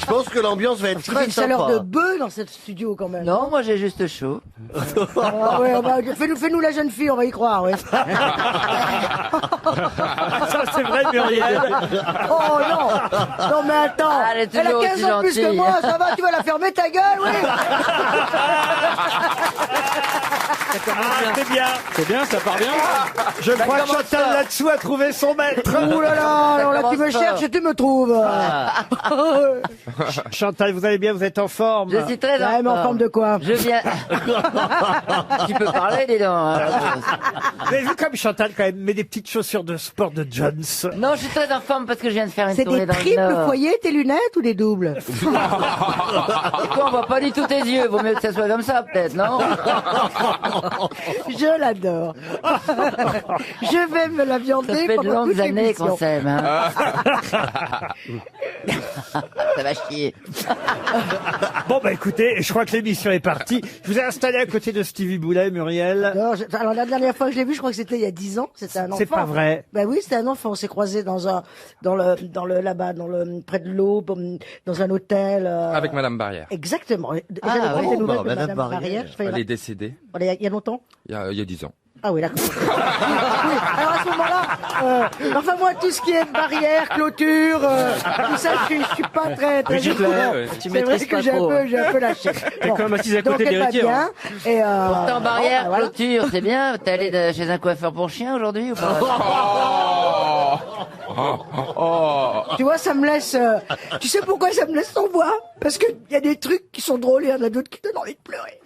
Je pense que l'ambiance va être Il y a très une chaleur de sympa. bœuf dans cette studio quand même. Non, moi j'ai juste chaud. Ah ouais, bah, fais-nous la jeune fille, on va y croire, ouais. Ça, c'est vrai, Muriel. Oh non. Non mais attends. Ah, elle est Elle a toujours 15 ans plus aussi que gentille. moi, ça va, tu vas la fermer ta gueule, oui. Ah, c'est bien. C'est bien, ça part bien. Je crois que commence Chantal fort. là-dessous a trouvé son maître. Ouh là là, alors là tu me commence fort. cherches et tu me trouves. Chantal, vous allez bien, vous êtes en forme. Je suis très Ouais, mais en forme de quoi? Je viens. Tu peux parler, dis donc. hein. Vous avez vu comme Chantal quand même met des petites chaussures de sport de Jones. Non, je suis très en forme parce que je viens de faire une C'est tournée des dans le triples Nord. foyers, tes lunettes ou des doubles? Pourquoi on voit pas du tout tes yeux? Vaut mieux que ça soit comme ça, peut-être, non? Je l'adore. Je vais me la viander Ça fait de pendant longues toute années l'émission. qu'on s'aime. Hein. Ça va chier. Bon bah écoutez, je crois que l'émission est partie. Je vous ai installé à côté de Stevie Boulet, Muriel. Alors, alors, la dernière fois que je l'ai vu, je crois que c'était il y a 10 ans. C'était un enfant. C'est pas vrai. Ben oui, c'était un enfant. On s'est croisés dans le là-bas, près de l'eau, dans un hôtel. Avec Madame Barrière. Exactement. Ah, J'avais pas oui. des nouvelles Bah, de Madame Madame Barrière. Barrière. Elle est décédée Il y a longtemps? il y a 10 ans. Ah oui, d'accord. Oui, alors à ce moment-là, enfin moi, tout ce qui est barrière, clôture, tout ça, je suis pas très Brigitte au courant. Lahaye, ouais. Tu C'est vrai maîtrises que pas trop. j'ai un peu lâché. Bon. quand même assise à Donc, côté elle va d'Héritier, bien. Et Pourtant, barrière, bon, voilà. clôture, c'est bien. T'es allé chez un coiffeur pour chien aujourd'hui ou pas? Tu vois, ça me laisse. Tu sais pourquoi ça me laisse sans voix? Parce qu'il y a des trucs qui sont drôles et il y en a d'autres qui donnent envie de pleurer.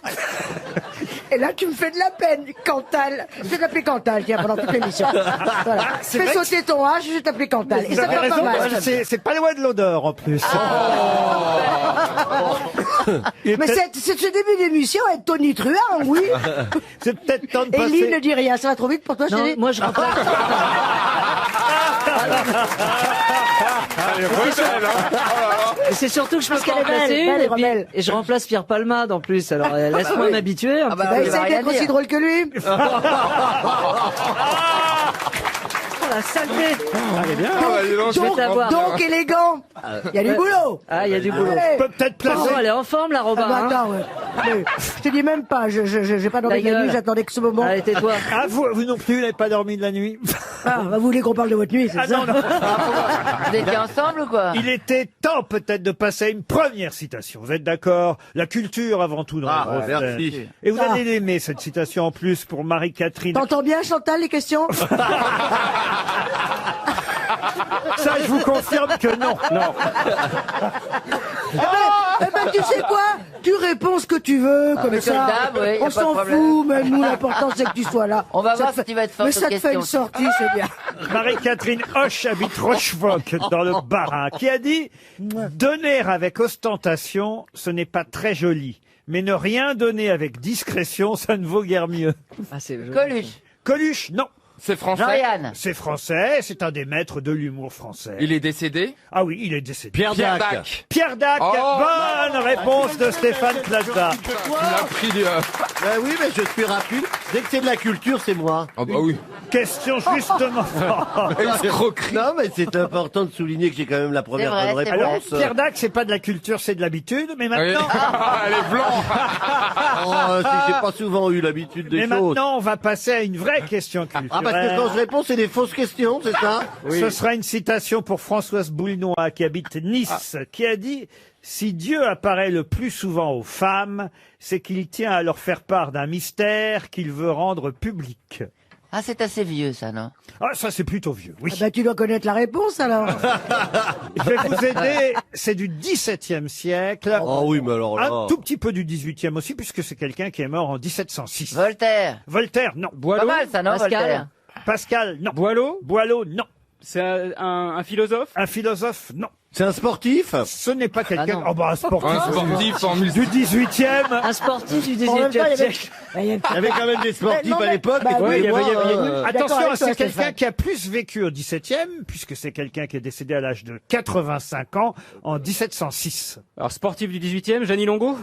Et là, tu me fais de la peine, Cantal. Je vais t'appeler Cantal, tiens, pendant toute l'émission. Voilà. c'est Fais vrai sauter ton H, je vais t'appeler Cantal. Et Vous ça avez fait pas raison, mal. parce que c'est pas loin de l'odeur en plus. Il est Mais peut-être- c'est ce début d'émission avec Tony Truant, oui. c'est peut-être temps de Et Lynn ne passer. dit rien, ça va trop vite pour toi, Non, chérie. moi je remplace. Et c'est surtout que je peux Parce pas en qu'elle est placer belle, une, belle, et, puis- belle. et je remplace Pierre Palmade en plus. Alors laisse-moi m'habituer. un Ah bah, petit Bah, on peu. va essaye rien d'être aussi dire. drôle que lui. Oh, la saleté. Donc, Je vais t'avoir. donc élégant. Il y a du boulot. Ah, il y a du boulot. Allez. On peut peut-être placer. Oh, elle est en forme, la Ah Robin. bah hein. attends, ouais. Mais je te dis même pas, j'ai pas dormi La de la nuit, gueule. j'attendais que ce moment. Allez, tais-toi. Ah, vous non plus, vous n'avez pas dormi de la nuit. Ah, bah, vous voulez qu'on parle de votre nuit, c'est Ah ça? non, non. Vous étiez ensemble ou quoi? Il était temps peut-être de passer à une première citation. Vous êtes d'accord? La culture avant tout dans Ah, les grosses merci. têtes. Et vous allez l'aimer cette citation en plus pour Marie-Catherine. T'entends bien, Chantal, les questions? Ça, je vous confirme que non. Non. Eh ben, tu sais quoi? Tu réponds ce que tu veux, comme mais ça. comme d'hab, oui, y a On pas de s'en problème. fout, mais nous, l'important, c'est que tu sois là. On va Ça voir te fait- si tu vas être forte Mais ça aux te fait une questions. sortie, c'est bien. Marie-Catherine Hoche habite Rochefoucauld dans le Bas-Rhin, qui a dit « Donner avec ostentation, ce n'est pas très joli. Mais ne rien donner avec discrétion, ça ne vaut guère mieux. Ah, c'est joli. Coluche. » Coluche, non. C'est français. Jean-Yann. C'est français, c'est un des maîtres de l'humour français. Il est décédé. Ah oui, il est décédé. Pierre Pierre Dac. Dac. Pierre Dac, Oh, bonne réponse de Stéphane Plaza. Il a pris du... Ben oui, mais je suis rapide. Dès que c'est de la culture, c'est moi. Ah bah oui. Question justement. Escroquerie. Non, mais c'est important de souligner que j'ai quand même la première C'est vrai, bonne c'est Alors, réponse. Pierre Dac, c'est pas de la culture, c'est de l'habitude, mais Oui. maintenant... Elle est blanche. Oh, j'ai pas souvent eu l'habitude des Mais choses. maintenant, on va passer à une vraie question culturelle. Ah, parce que quand je réponds, c'est des fausses questions, c'est ça? Ce sera une citation pour Françoise Boulnois, qui habite Nice, qui a dit « Si Dieu apparaît le plus souvent aux femmes, c'est qu'il tient à leur faire part d'un mystère qu'il veut rendre public. Ah, c'est assez vieux, ça, non? » Ah, ça c'est plutôt vieux, oui. Ah bah, tu dois connaître la réponse, alors. Je vais vous aider, c'est du XVIIe siècle. Oh oui, mais alors là... Un tout petit peu du XVIIIe aussi, puisque c'est quelqu'un qui est mort en 1706. Voltaire. Voltaire, non. Pas mal, ça, non, Pascal. Voltaire? Pascal, non. Boileau. Boileau, non. C'est un philosophe. Un philosophe, non. C'est un sportif? Ce n'est pas quelqu'un... non. Oh bah un sportif. Un sportif en musique. Du 18e. Un sportif du En même temps, 18e il y avait- siècle. il y avait- Il y avait quand même des sportifs Non, mais- à l'époque. bah oui, écoutez-moi, il y avait- hein. D'accord Attention, avec toi, c'est quelqu'un Stéphane. qui a plus vécu au 17e, puisque c'est quelqu'un qui est décédé à l'âge de 85 ans en 1706. Alors sportif du 18e, Jeannie Longo.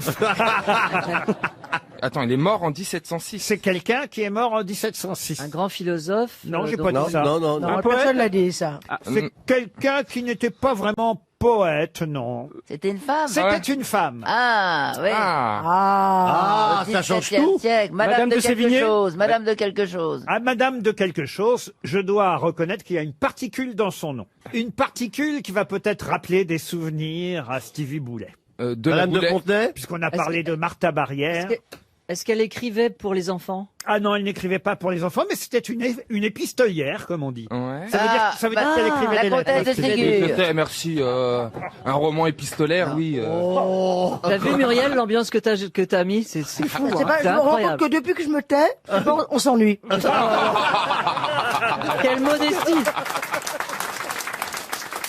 Attends, il est mort en 1706. C'est quelqu'un qui est mort en 1706. Un grand philosophe. Non, j'ai donc- pas dit Non, ça. non, non, non. Non, Un poète. personne l'a dit, ça. C'est quelqu'un qui n'était pas vraiment poète, non. C'était une femme. C'était une femme. Ah, oui. Ah, Au ça change 17e tout. siècle. Madame de quelque Sévigné. chose. Madame de quelque chose. À Madame de quelque chose, je dois reconnaître qu'il y a une particule dans son nom. Une particule qui va peut-être rappeler des souvenirs à Stevie Boulet. De la Madame de Boulet. Fontenay. Puisqu'on a parlé de Martha Barrière. Est-ce qu'elle écrivait pour les enfants? Ah non, elle n'écrivait pas pour les enfants, mais c'était une épistolière, comme on dit. Ouais. Ça veut dire qu'elle écrivait la des comtesse lettres. de Ségur. C'était, merci. Un roman épistolaire, oui. T'as vu Muriel l'ambiance que t'as mis? C'est fou. C'est hein. pas, C'est je me rends compte incroyable. que depuis que je me tais, on s'ennuie. Quelle modestie.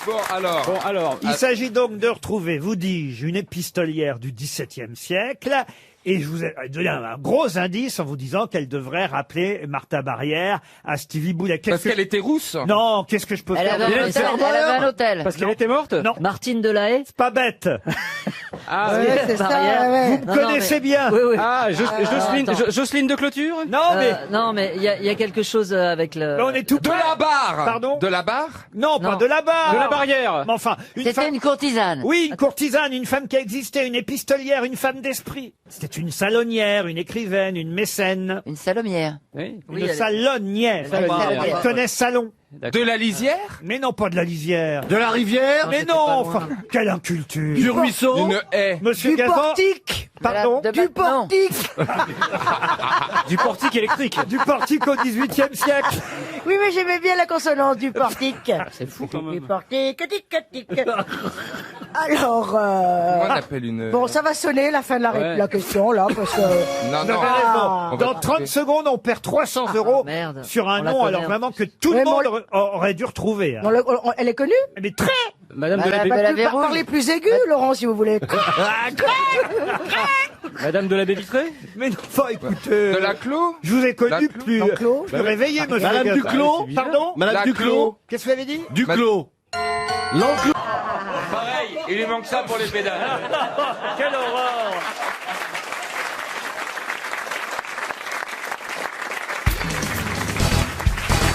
Bon, alors. Bon, alors. Il s'agit donc de retrouver, vous dis-je, une épistolière du XVIIe siècle. Et je vous ai donné un gros indice en vous disant qu'elle devrait rappeler Martha Barrière à Stevie Boulet. Parce qu'elle était rousse. Non, qu'est-ce que je peux Elle faire avait de- un hôtel. Elle avait un hôtel. Parce qu'elle était morte. Non, Martine Delahaye. pas bête. Ah, Ouais, c'est ça, Barrière. ouais. Vous me connaissez bien. Oui, oui. Ah, Jocelyne, attends. Jocelyne de Clôture. Non, mais il y a quelque chose avec le. mais on est tout De la barre. Pardon De la barre. Non, pas Non. de la barre. De la barrière. Mais enfin, une C'était femme... une courtisane. Oui, une courtisane, une femme qui a existé, une épistolière, une femme d'esprit. C'était une salonnière, une écrivaine, une mécène. Une salomière. Oui. Une salonnière. Salonnière. Elle connaît salon. De la lisière. Mais non, pas de la lisière. De la rivière. Mais non, enfin, quelle inculture. Du ruisseau. Une haie. Monsieur Du Gazan, portique. pardon, De Du non. portique. Du portique électrique. du portique au XVIIIe siècle. Oui, mais j'aimais bien la consonance du portique. C'est fou quand Du même. portique, tic, tic. Alors, Comment on appelle une. bon, ça va sonner la fin de Ouais. la question, là, parce que... Non, Vous non. avez raison. On va Dans 30 secondes, on perd 300 euros merde. sur un On la nom, connaît, alors en vraiment que tout Ouais, le mais on monde aurait dû retrouver. hein. Elle est connue? Mais très. Madame de la Madame Baie- de la Plus- Verrouille. Parlez plus aigu, Laurent, si vous voulez. Madame de la Baie Vitrée. Mais non, enfin, écoutez. De la Clos. Je vous ai connu La plus. Clos. Je me réveillais, monsieur. Madame Gazan. Duclos. Pardon Madame La Duclos. Qu'est-ce que vous avez dit Duclos. L'enclos. Pareil, il lui manque ça pour les pédales. Quelle horreur.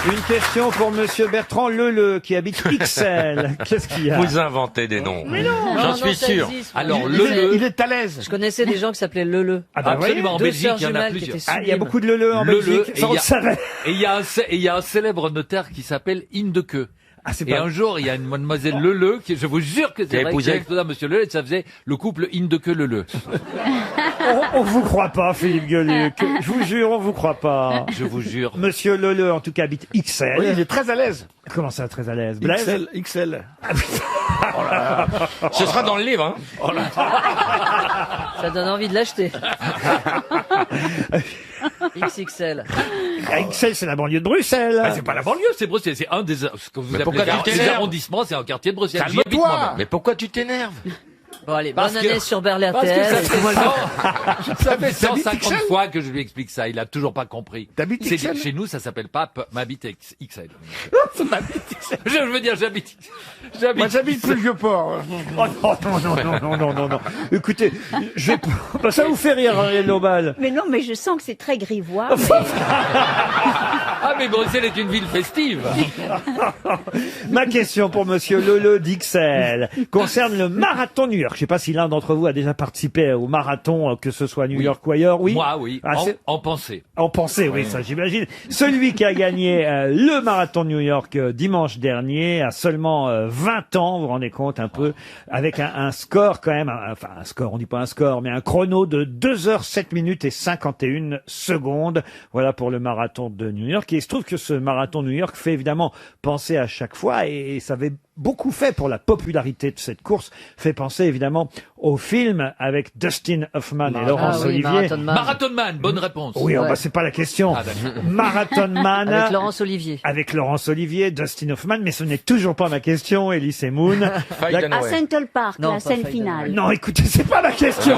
Une question pour monsieur Bertrand Leleu qui habite XL. Qu'est-ce qu'il y a Vous inventez des noms. Non, J'en non, suis ça sûr. existe. Alors, Il le est à l'aise. Je connaissais des gens qui s'appelaient Leleu. Ah bah absolument, en Deux Belgique, sœurs il y en a jumelles qui plusieurs. étaient Ah, il y a sublimes. beaucoup de Leleu en Leleu, Belgique, et ça on il y le a- savait. Et il y a un célèbre notaire qui s'appelle Indeke. Ah, c'est Et pas... un jour, il y a une mademoiselle Leleu qui, je vous jure que Qui c'est a vrai, épousé- qui a exposé à monsieur Leleu, et ça faisait le couple Indeke-Leleu. On vous croit pas, Philippe Gueluc. Je vous jure, on vous croit pas. Je vous jure. Monsieur Leleu, en tout cas, habite XL. Oui, il est très à l'aise. Comment ça, très à l'aise Blaise XL. Ce sera dans le livre, hein. Ça donne envie de l'acheter. XXL. Ah, XL, c'est la banlieue de Bruxelles. Ah, c'est pas la banlieue, c'est Bruxelles. C'est un des, ce que vous appelez pourquoi tu les t'énerves arrondissements, c'est un quartier de Bruxelles. J'y Calme-toi. habite moi-même. Mais pourquoi tu t'énerves? Bon, allez, Parce bonne que- année sur Berlin Parce que RTL. ça fait 150 fois que je lui explique ça. Il a toujours pas compris. T'habites C'est- XL? Chez nous, ça s'appelle pas m'habite XL. Je veux dire, j'habite. Moi, j'habite plus le Vieux-Port. Oh non. Écoutez, je vais... bah, ça vous fait rire, Ariel Dombal. Mais non, mais je sens que c'est très grivois. Ah, mais Bruxelles est une ville festive. Ma question pour monsieur Leleu d'XL concerne le marathon New York. Je sais pas si l'un d'entre vous a déjà participé au marathon, que ce soit à New Oui. York ou ailleurs. Oui. Moi, oui. Ah, c'est- En pensée. En pensée, oui, ça j'imagine. Celui qui a gagné le marathon de New York dimanche dernier a seulement 20 ans, vous vous rendez compte un peu, avec un score quand même, enfin un score, on dit pas un score, mais un chrono de 2 heures 7 minutes et 51 secondes. Voilà pour le marathon de New York. Et il se trouve que ce marathon de New York fait évidemment penser à chaque fois, et ça avait beaucoup fait pour la popularité de cette course, fait penser évidemment au film avec Dustin Hoffman et Laurence Ah oui, Olivier. Marathon Man. Marathon Man, bonne réponse. Oui, oh, Ouais. bah, c'est pas la question. Ah, d'accord. Marathon Man. Avec Laurence Olivier. Avec Laurence Olivier, Dustin Hoffman, mais ce n'est toujours pas ma question, Elise et Moon. Faye La- Dunaway. À Central Park, Non, la pas scène Faye finale. Non, écoutez, c'est pas ma question.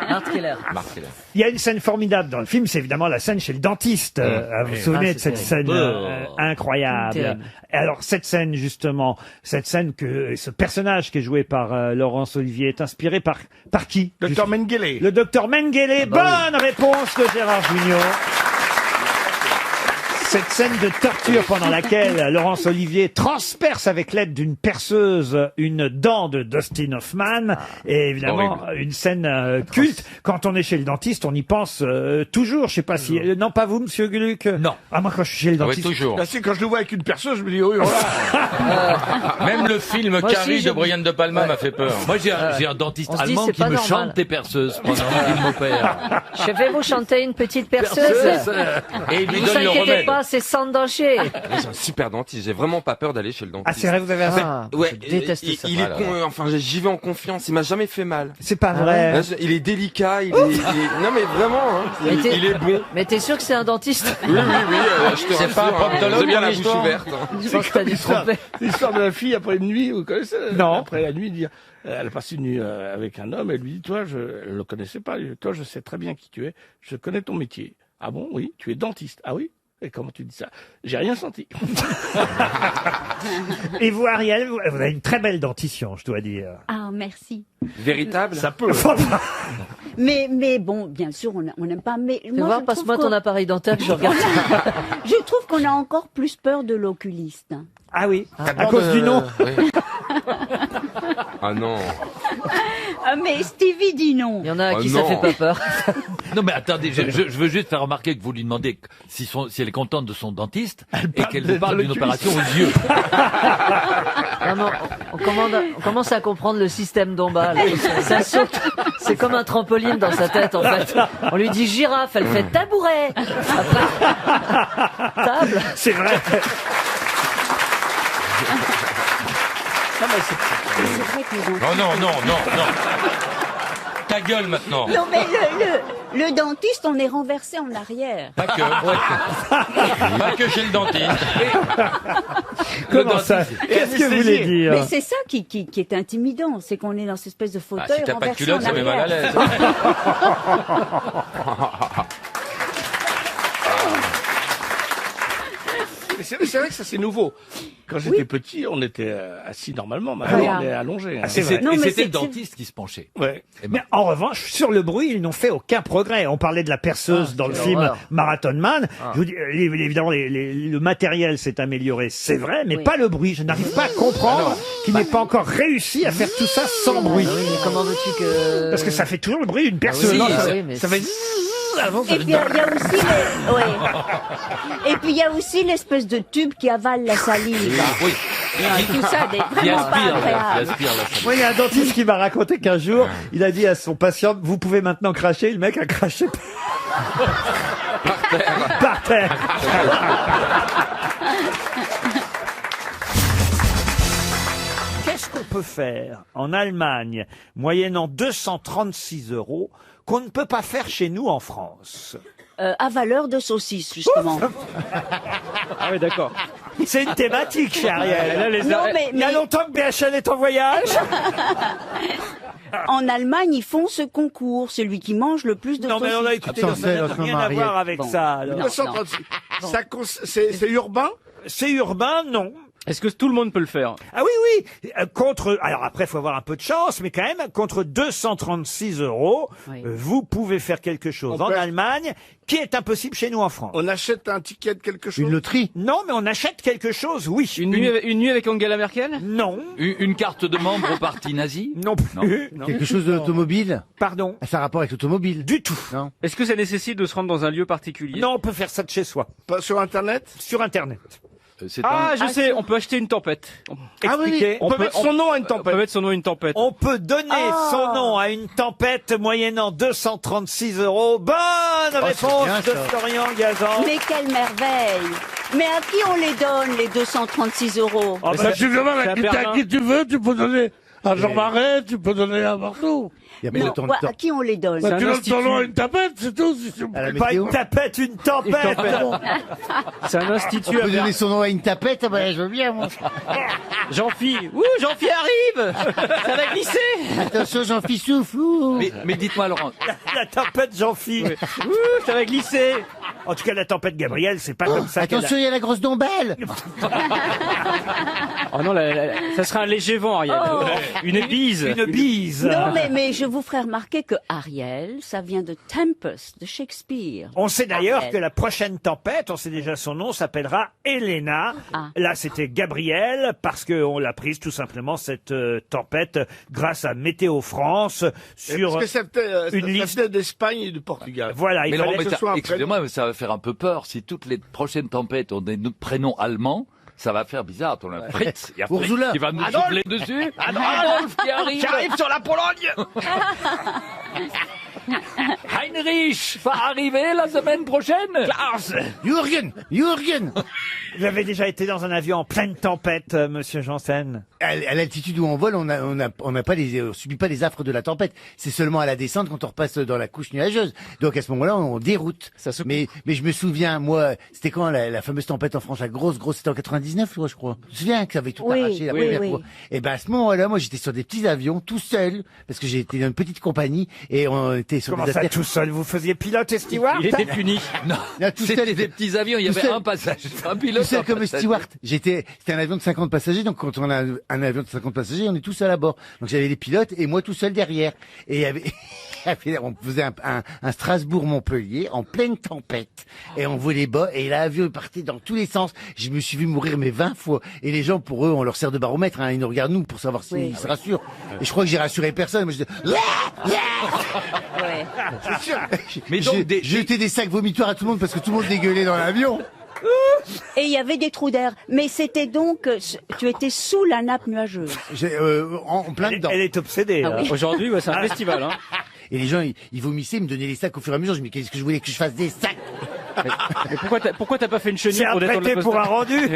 Art Keller. Marquez-la. Il y a une scène formidable dans le film, c'est évidemment la scène chez le dentiste. Vous vous souvenez Ah, de cette c'est scène terrible. incroyable. Terrible. Et alors cette scène justement, cette scène que ce personnage qui est joué par Laurence Olivier est inspiré par qui Docteur Mengele. Le docteur Mengele. bah Bonne réponse de Gérard Junior. Cette scène de torture pendant laquelle Laurence Olivier transperce avec l'aide d'une perceuse une dent de Dustin Hoffman est évidemment une scène culte. Quand on est chez le dentiste, on y pense toujours. Je sais pas si... non, pas vous, monsieur Gluck? Non. Ah, moi, quand je suis chez le dentiste... toujours. Là, c'est quand je le vois avec une perceuse, je me dis, oh là. Même le film Moi Carrie aussi, de Brian De Palma m'a fait peur. Moi, j'ai un dentiste On se dit, allemand c'est qui pas me normal. chante des perceuses pendant qu'il m'opère. Je vais vous chanter une petite perceuse. Et il lui Ne vous donne le inquiétez remède. pas, c'est sans danger. C'est un super dentiste, j'ai vraiment pas peur d'aller chez le Ah, dentiste. c'est vrai, vous avez raison. Ah, Ouais, je déteste ça. il est enfin j'y vais en confiance, il m'a jamais fait mal. C'est pas vrai. Là, il est délicat, il est... Non mais vraiment, hein, Mais t'es- il est bon. Mais t'es sûr que c'est un dentiste? Oui, je te rassure, pas un proctologue, j'ai bien la ton bouche histoire ouverte. Je pense que t'as dû te tromper. L'histoire de la fille après une nuit, vous connaissez? Non. Après la nuit, dire, elle a passé une nuit avec un homme, elle lui dit, toi, elle le connaissait pas, elle dit, toi, je sais très bien qui tu es, je connais ton métier. Ah bon? Oui, tu es dentiste. Ah oui? Et comment tu dis ça? J'ai rien senti. Et vous, Ariel, vous avez une très belle dentition, je dois dire. Ah, merci. Véritable. Ça peut. Mais bon, bien sûr, on n'aime pas. Mais Tu moi, vois, je passe-moi trouve ton appareil dentaire, je regarde. je trouve qu'on a encore plus peur de l'oculiste. Ah oui, à cause du nom. Oui. Ah non. Ah, mais Stevie dit non. Il y en a à Oh qui ça non. fait pas peur. Non, mais attendez, je veux juste faire remarquer que vous lui demandez si elle est contente de son dentiste et qu'elle vous parle d'une opération aux yeux. Non, non, on commence à comprendre le système d'Omba. là. Ça saute. C'est comme un trampoline dans sa tête, en fait. On lui dit girafe, elle fait tabouret. Après, table. C'est vrai. C'est vrai que les enfants- Oh non, non, non, non. Ta gueule maintenant. Non, mais le dentiste, on est renversé en arrière. Pas que. Pas que chez le dentiste. Comment ça? Qu'est-ce que vous voulez dire? Mais c'est ça qui est intimidant, c'est qu'on est dans cette espèce de Ah, fauteuil si t'as pas de renversé culotte, en ça met mal à arrière. l'aise. Mais c'est vrai que ça, c'est nouveau. Quand j'étais petit, on était assis normalement, maintenant, Voilà. on est allongé. hein. c'est vrai. Et Non, mais c'était c'est- le dentiste qui se penchait. Ouais. Mais en revanche, sur le bruit, ils n'ont fait aucun progrès. On parlait de la perceuse dans le quelle film horreur. Marathon Man. Je vous dis, évidemment, le matériel s'est amélioré, c'est vrai, mais Oui. pas le bruit. Je n'arrive pas à comprendre qu'il n'ait pas encore réussi à faire tout ça sans bruit. Ah oui, mais comment veux-tu que... Parce que ça fait toujours le bruit d'une perceuse. oui, Non, ça- ça- oui, mais ça fait... Avant, ça Et puis il y a aussi Et puis il y a aussi l'espèce de tube qui avale la salive. Oui. Tout ça, Qui vraiment pas aspire, agréable. qui aspire la salive. Moi, il y a un dentiste qui m'a raconté qu'un jour, il a dit à son patient, vous pouvez maintenant cracher. Le mec a craché par terre. Qu'est-ce qu'on peut faire en Allemagne, moyennant 236 € qu'on ne peut pas faire chez nous en France? À valeur de saucisse, justement. Ah oui, d'accord. C'est une thématique, chez Ariel. Non, mais, Il y a longtemps que BHL est en voyage. en Allemagne, ils font ce concours, celui qui mange le plus de Non, mais on a saucisses. écouté, Attends, ça n'a c'est rien à Ariel. voir avec Bon. ça. alors. Non. 236. C'est urbain? C'est urbain, non. Est-ce que tout le monde peut le faire? Ah oui, oui. Contre, alors après, il faut avoir un peu de chance, mais quand même, contre 236 €, Oui. vous pouvez faire quelque chose On en peut- Allemagne qui est impossible chez nous en France. On achète un ticket de quelque chose? loterie? Non, mais on achète quelque chose, oui. Une nuit avec Angela Merkel? Non. Une carte de membre au parti nazi? Non plus. Quelque chose de l'automobile? Pardon. Ça a rapport avec l'automobile? Du tout. Est-ce que ça nécessite de se rendre dans un lieu particulier? Non, on peut faire ça de chez soi. Pas sur Internet? Sur Internet. C'est Ah, un- je sais, on peut acheter une tempête. Expliquez. On peut mettre son nom à une On peut tempête. mettre son nom à une tempête. On peut donner son nom à une tempête moyennant 236 €. Bonne réponse bien, de ça. Florian Gazan. Mais quelle merveille! Mais à qui on les donne, les 236 €? Ah, bah, tu demandes à qui tu veux, tu peux donner à Jean Marais, tu peux donner à partout. Non, à qui on les donne? C'est un institut. une tapette, c'est tout. pas une tapette, une tempête. C'est un institut à Berlin. son nom à une tapette, je veux bien, moi. Jean-Phi. Ouh, Jean-Phi arrive! Ça va glisser! Attention, Jean-Philippe souffle. Mais dites-moi, Laurent, La tempête Jean-Philippe. Ouh, ça va glisser! En tout cas, la tempête Gabrielle, c'est pas comme ça. Attention, il y a la grosse dombelle. Oh non, ça serait un léger vent, Ariel. Oh. Une bise. Une bise. Non, mais je vous ferai remarquer que Ariel, ça vient de Tempest, de Shakespeare. On sait d'ailleurs Ariel. que la prochaine tempête, on sait déjà son nom, s'appellera Elena. Ah. Là, c'était Gabrielle, parce qu'on l'a prise tout simplement, cette tempête, grâce à Météo France, sur Parce que ça une liste. venait d'Espagne et du Portugal. Voilà, il Mais Laurent, fallait mais que ce soit un excusez-moi, mais ça va faire un peu peur. Si toutes les prochaines tempêtes ont des prénoms allemands, ça va faire bizarre. On a Fritz, il y a Fritz Ursula. qui va nous Adolphe. souffler dessus. Adolphe qui arrive. J'arrive sur la Pologne. Heinrich va arriver la semaine prochaine. Klaus. Jürgen. Vous avez déjà été dans un avion en pleine tempête, monsieur Janssen? À l'altitude où on vole, on subit pas les affres de la tempête. C'est seulement à la descente quand on repasse dans la couche nuageuse. Donc à ce moment-là, on déroute. Mais je me souviens, moi, c'était quand la fameuse tempête en France, la grosse, c'était en 99, je crois. Je me souviens que ça avait tout Oui, arraché la oui, première oui. fois. Et ben à ce moment-là, moi, j'étais sur des petits avions, tout seul, parce que j'étais dans une petite compagnie et on était sur Comment des ça, affaires. tout seul? Vous faisiez pilote et steward? Il était puni. Non, Non, tout seul, c'était des petits avions. Il y tout avait seul. un passager, un Tout pilote. seul un comme passager. steward. C'était un avion de 50 passagers, donc quand on a un avion de 50 passagers, on est tous seul à bord. Donc j'avais les pilotes et moi tout seul derrière. Et il y avait, on faisait un Strasbourg-Montpellier en pleine tempête. Et on volait bas et l'avion partait dans tous les sens. Je me suis vu mourir mais 20 fois. Et les gens, pour eux, on leur sert de baromètre, hein. Ils nous regardent nous pour savoir s'ils se rassurent. Et je crois que j'ai rassuré personne. Moi, je dis, Ouais. c'est sûr. Mais donc, J'ai jeté des sacs vomitoires à tout le monde parce que tout le monde dégueulait dans l'avion. Et il y avait des trous d'air. Mais c'était donc, tu étais sous la nappe nuageuse. En plein dedans. Elle est obsédée. Ah là. oui. Aujourd'hui, ouais, c'est un festival. Hein. Et les gens, ils vomissaient, ils me donnaient les sacs au fur et à mesure. Je me dis, qu'est-ce que je voulais que je fasse des sacs? Mais pourquoi t'as pas fait une chenille C'est un pour détendre prêté la pour un posture rendu.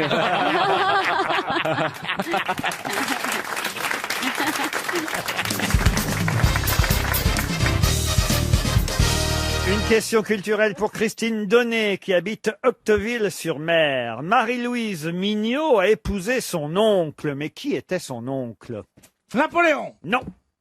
Une question culturelle pour Christine Donnet, qui habite Octeville-sur-Mer. Marie-Louise Mignot a épousé son oncle. Mais qui était son oncle? Napoléon. Non.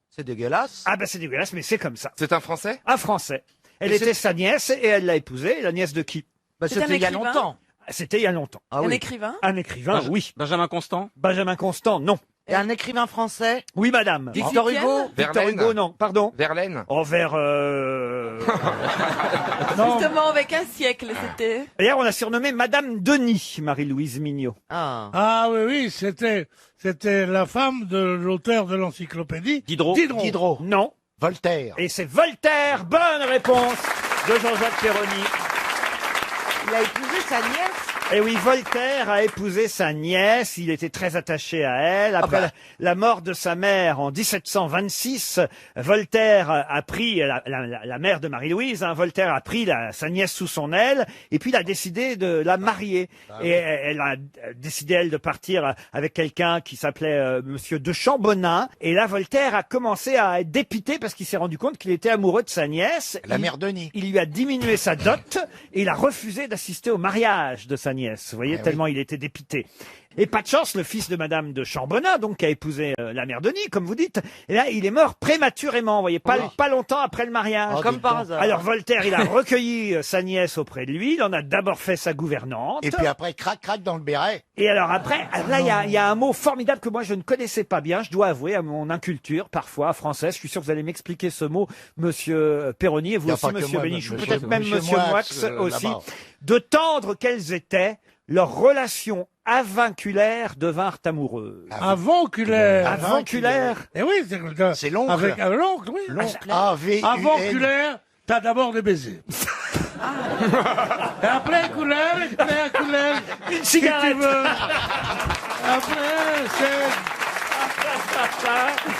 C'est dégueulasse. Ah ben c'est dégueulasse, mais c'est comme ça. C'est un Français? Un Français. Elle Et était sa nièce et elle l'a épousée. La nièce de qui? C'était il y a longtemps. C'était il y a longtemps. Un écrivain? Un écrivain, oui. Benjamin Constant. Benjamin Constant, non. Et un écrivain français? Oui, madame. Victor Hugo? Victor Verlaine. Hugo, non. Pardon. Verlaine. Envers. Non. Justement, avec un siècle, c'était. D'ailleurs, on l'a surnommée Madame Denis, Marie-Louise Mignot. Ah. Ah oui, c'était la femme de l'auteur de l'encyclopédie. Diderot. Diderot. Non. Voltaire. Et c'est Voltaire. Bonne réponse de Jean-Jacques Perroni. Il a épousé sa nièce? Et oui, Voltaire a épousé sa nièce, il était très attaché à elle. Après la mort de sa mère en 1726, Voltaire a pris, la mère de Marie-Louise, hein, Voltaire a pris sa nièce sous son aile, et puis il a décidé de la marier. Et elle a décidé, elle, de partir avec quelqu'un qui s'appelait Monsieur de Chambonin. Et là, Voltaire a commencé à être dépité parce qu'il s'est rendu compte qu'il était amoureux de sa nièce. La mère Denis. Il lui a diminué sa dot et il a refusé d'assister au mariage de sa nièce. Vous voyez, tellement il était dépité. Et pas de chance, le fils de Madame de Chambonin, donc, qui a épousé la mère Denis, comme vous dites, et là, il est mort prématurément, vous voyez, pas longtemps après le mariage. Comme par hasard. Alors, Voltaire, il a recueilli sa nièce auprès de lui, il en a d'abord fait sa gouvernante. Et puis après, crac dans le béret. Et alors après, là, il y a un mot formidable que moi, je ne connaissais pas bien, je dois avouer, à mon inculture, parfois, française. Je suis sûr que vous allez m'expliquer ce mot, monsieur Perroni, et vous Y a aussi, pas que monsieur moi, Bénichou, monsieur- peut-être même monsieur monsieur Moix, Moix aussi. là-bas. De tendre qu'elles étaient, leurs relations avinculaires devinrent amoureuses. Avanculaire. Avanculaire. Eh oui, C'est l'oncle. Avec l'oncle, oui. Avanculaire, t'as d'abord des baisers. Et après, couleur, Une si tu cigarette. veux. Après,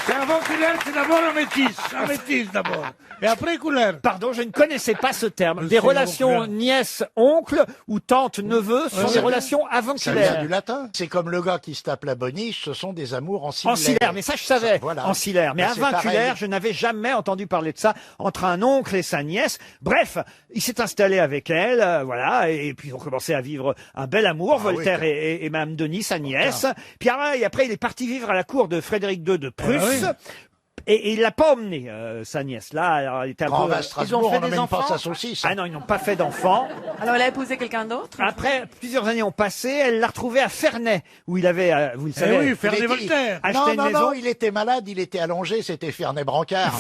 c'est avanculaire, c'est d'abord un métis d'abord. Et après, couleur. Pardon, je ne connaissais pas ce terme. Des C'est relations donc, nièce-oncle ou tante-neveu sont des relations Ça vient avanculaires. du latin. C'est comme le gars qui se tape la boniche, ce sont des amours ancillaires. Ancillaire, mais ça je savais, Voilà. ancillaire. Mais Ben, c'est avinculaire, pareil. je n'avais jamais entendu parler de ça entre un oncle et sa nièce. Bref, il s'est installé avec elle, voilà, et puis ils ont commencé à vivre un bel amour, Voltaire et Mme Denis, sa nièce. Puis après, il est parti vivre à la cour de Frédéric II de Prusse. Et il l'a pas emmené, sa nièce. Là, alors, elle était un Quand on peu... va à Strasbourg, on n'emmène pas sa saucisse. Ah non, ils n'ont pas fait d'enfants. Alors, elle a épousé quelqu'un d'autre? Après, plusieurs années ont passé, elle l'a retrouvé à Ferney, où il avait, vous le savez, oui, Ferney Voltaire. acheté une maison. Non, il était malade, il était allongé, c'était Ferney Brancard.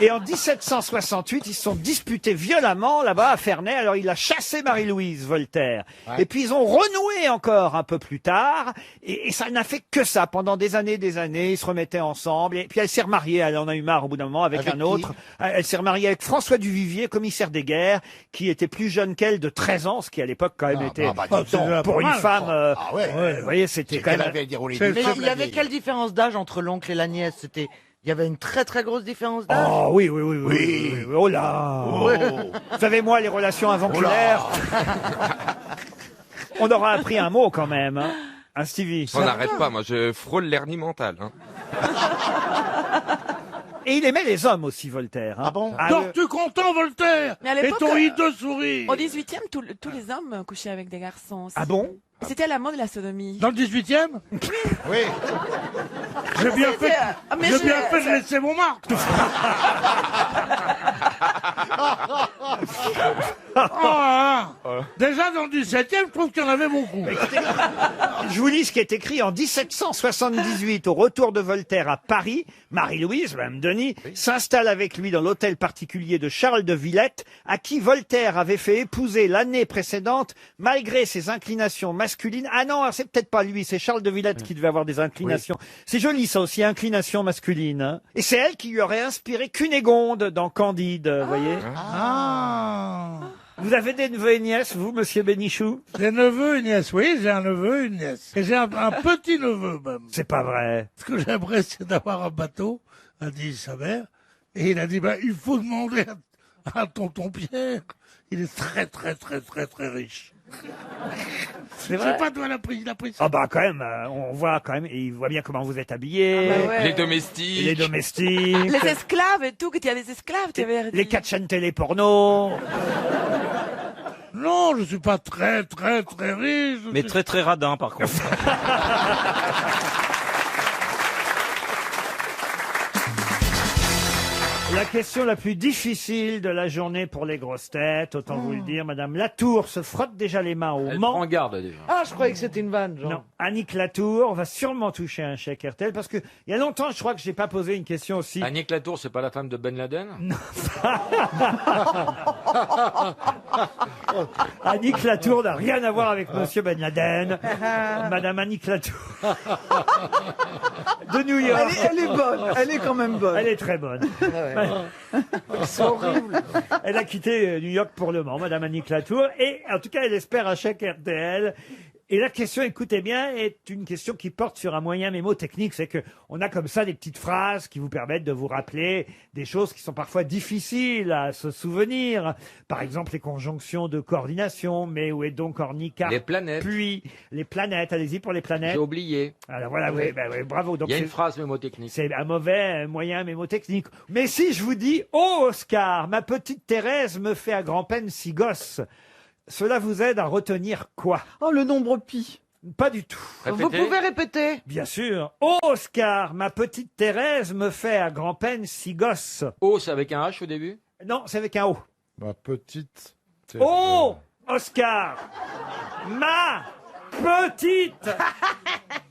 Et en 1768, ils se sont disputés violemment là-bas à Ferney. Alors il a chassé Marie-Louise Voltaire. Ouais. Et puis ils ont renoué encore un peu plus tard. Et ça n'a fait que ça pendant des années. Ils se remettaient ensemble. Et puis elle s'est remariée. Elle en a eu marre au bout d'un moment avec Avec un qui autre. Elle s'est remariée avec François Duvivier, commissaire des guerres, qui était plus jeune qu'elle de 13 ans, ce qui à l'époque quand même était pour une femme. Ah ouais. Vous voyez, c'était quand Elle même. avait déroulé Mais du feu, il y la avait vieille. quelle différence d'âge entre l'oncle et la nièce? Il y avait une très très grosse différence d'âge. Oh oui. Oh là. Vous savez, moi, les relations avoculaires. On aura appris un mot quand même. Hein, Stevie. On n'arrête pas, moi je frôle l'hernie mentale. Hein. Et il aimait les hommes aussi, Voltaire. Hein. Ah bon? Dors-tu content, Voltaire? Mais à Et l'époque, ton hideux sourire? Au 18e, tous les hommes couchaient avec des garçons aussi. Ah bon? C'était à la mode de la sodomie. Dans le 18e? Oui. J'ai bien C'était- fait, Ah, mais j'ai je- bien fait de laisser mon marque. Déjà dans le 17e, je trouve qu'il y en avait beaucoup. Je vous lis ce qui est écrit en 1778, au retour de Voltaire à Paris. Marie-Louise, Mme Denis, s'installe avec lui dans l'hôtel particulier de Charles de Villette, à qui Voltaire avait fait épouser l'année précédente, malgré ses inclinations masculines. Ah non, c'est peut-être pas lui, c'est Charles de Villette qui devait avoir des inclinations. C'est joli ça aussi, inclinations masculines. Hein. Et c'est elle qui lui aurait inspiré Cunégonde dans Candide, vous voyez. Vous avez des neveux et nièces, vous, monsieur Bénichou? Des neveux et une nièce, oui, j'ai un neveu et une nièce. Et j'ai un petit neveu même. C'est pas vrai. Ce que j'aimerais, c'est d'avoir un bateau, a dit sa mère. Et il a dit, il faut demander à tonton Pierre. Il est très, très, très, très, très riche. C'est Je vrai. sais pas d'où il a pris ça. Ah bah quand même, on voit quand même, et il voit bien comment vous êtes habillés. Ah bah ouais. Les domestiques. Les domestiques. Les esclaves et tout, que tu as des esclaves, tu avais Les 4 chaînes télé porno. Non, je suis pas très, très, très riche. Mais très très radin par contre. La question la plus difficile de la journée pour les grosses têtes, autant vous le dire, Madame Latour se frotte déjà les mains au Elle Mans. prend garde déjà. Ah, je croyais que c'était une vanne, genre. Non, Annick Latour va sûrement toucher un chèque RTL parce que il y a longtemps, je crois que j'ai pas posé une question aussi. Annick Latour, c'est pas la femme de Ben Laden? Annick Latour n'a rien à voir avec Monsieur Ben Laden. Madame Annick Latour de New York. Elle est bonne, elle est quand même bonne. Elle est très bonne. C'est horrible. Elle a quitté New York pour le Mans, Madame Annick Latour, et en tout cas, elle espère un chèque RTL. Et la question, écoutez bien, est une question qui porte sur un moyen mémotechnique. C'est que on a comme ça des petites phrases qui vous permettent de vous rappeler des choses qui sont parfois difficiles à se souvenir. Par exemple, les conjonctions de coordination. Mais où est donc Ornica? Les planètes. Puis, les planètes. Allez-y pour les planètes. J'ai oublié. Alors voilà, oui, oui, bravo. Donc Il y a une c'est- phrase mémotechnique. c'est un mauvais moyen mémotechnique. Mais si je vous dis « Oh, Oscar, ma petite Thérèse me fait à grand-peine 6 gosses », cela vous aide à retenir quoi? Oh, le nombre pi. Pas du tout. Vous pouvez répéter? Bien sûr. « Oh, Oscar, ma petite Thérèse me fait à grand-peine 6 gosses O, c'est avec un H au début ». Non, c'est avec un O. Ma petite. « Oh, Oscar, ma petite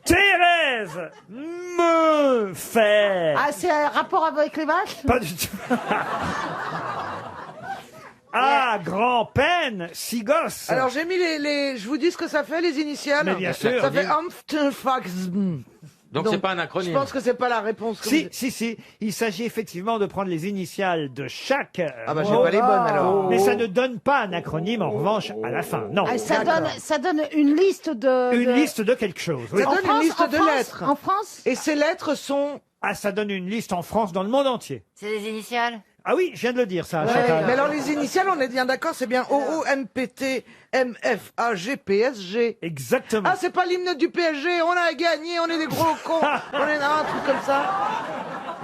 Thérèse me fait... » Ah, c'est un rapport avec les vaches? Pas du tout. Ah, grand-peine, 6 gosses. Alors j'ai mis je vous dis ce que ça fait, les initiales. Mais bien sûr. Ça fait Amftfaxm. Donc c'est pas un acronyme. Je pense que c'est pas la réponse. que Si, vous- si. Il s'agit effectivement de prendre les initiales de chaque Ah bah j'ai mot, pas les bonnes alors. mais ça ne donne pas un acronyme en revanche à la fin. Non. Ah, ça donne une liste de... Une liste de quelque chose. oui. Ça donne une liste de lettres. En France? Et ces lettres sont... Ah, ça donne une liste en France, dans le monde entier. C'est des initiales? Ah oui, je viens de le dire ça. Ouais, Chantal. mais alors les initiales, on est bien d'accord, c'est bien O-O-M-P-T M-F-A-G-P-S-G. Exactement. Ah, c'est pas l'hymne du PSG, on a gagné, on est des gros cons. On est un truc comme ça.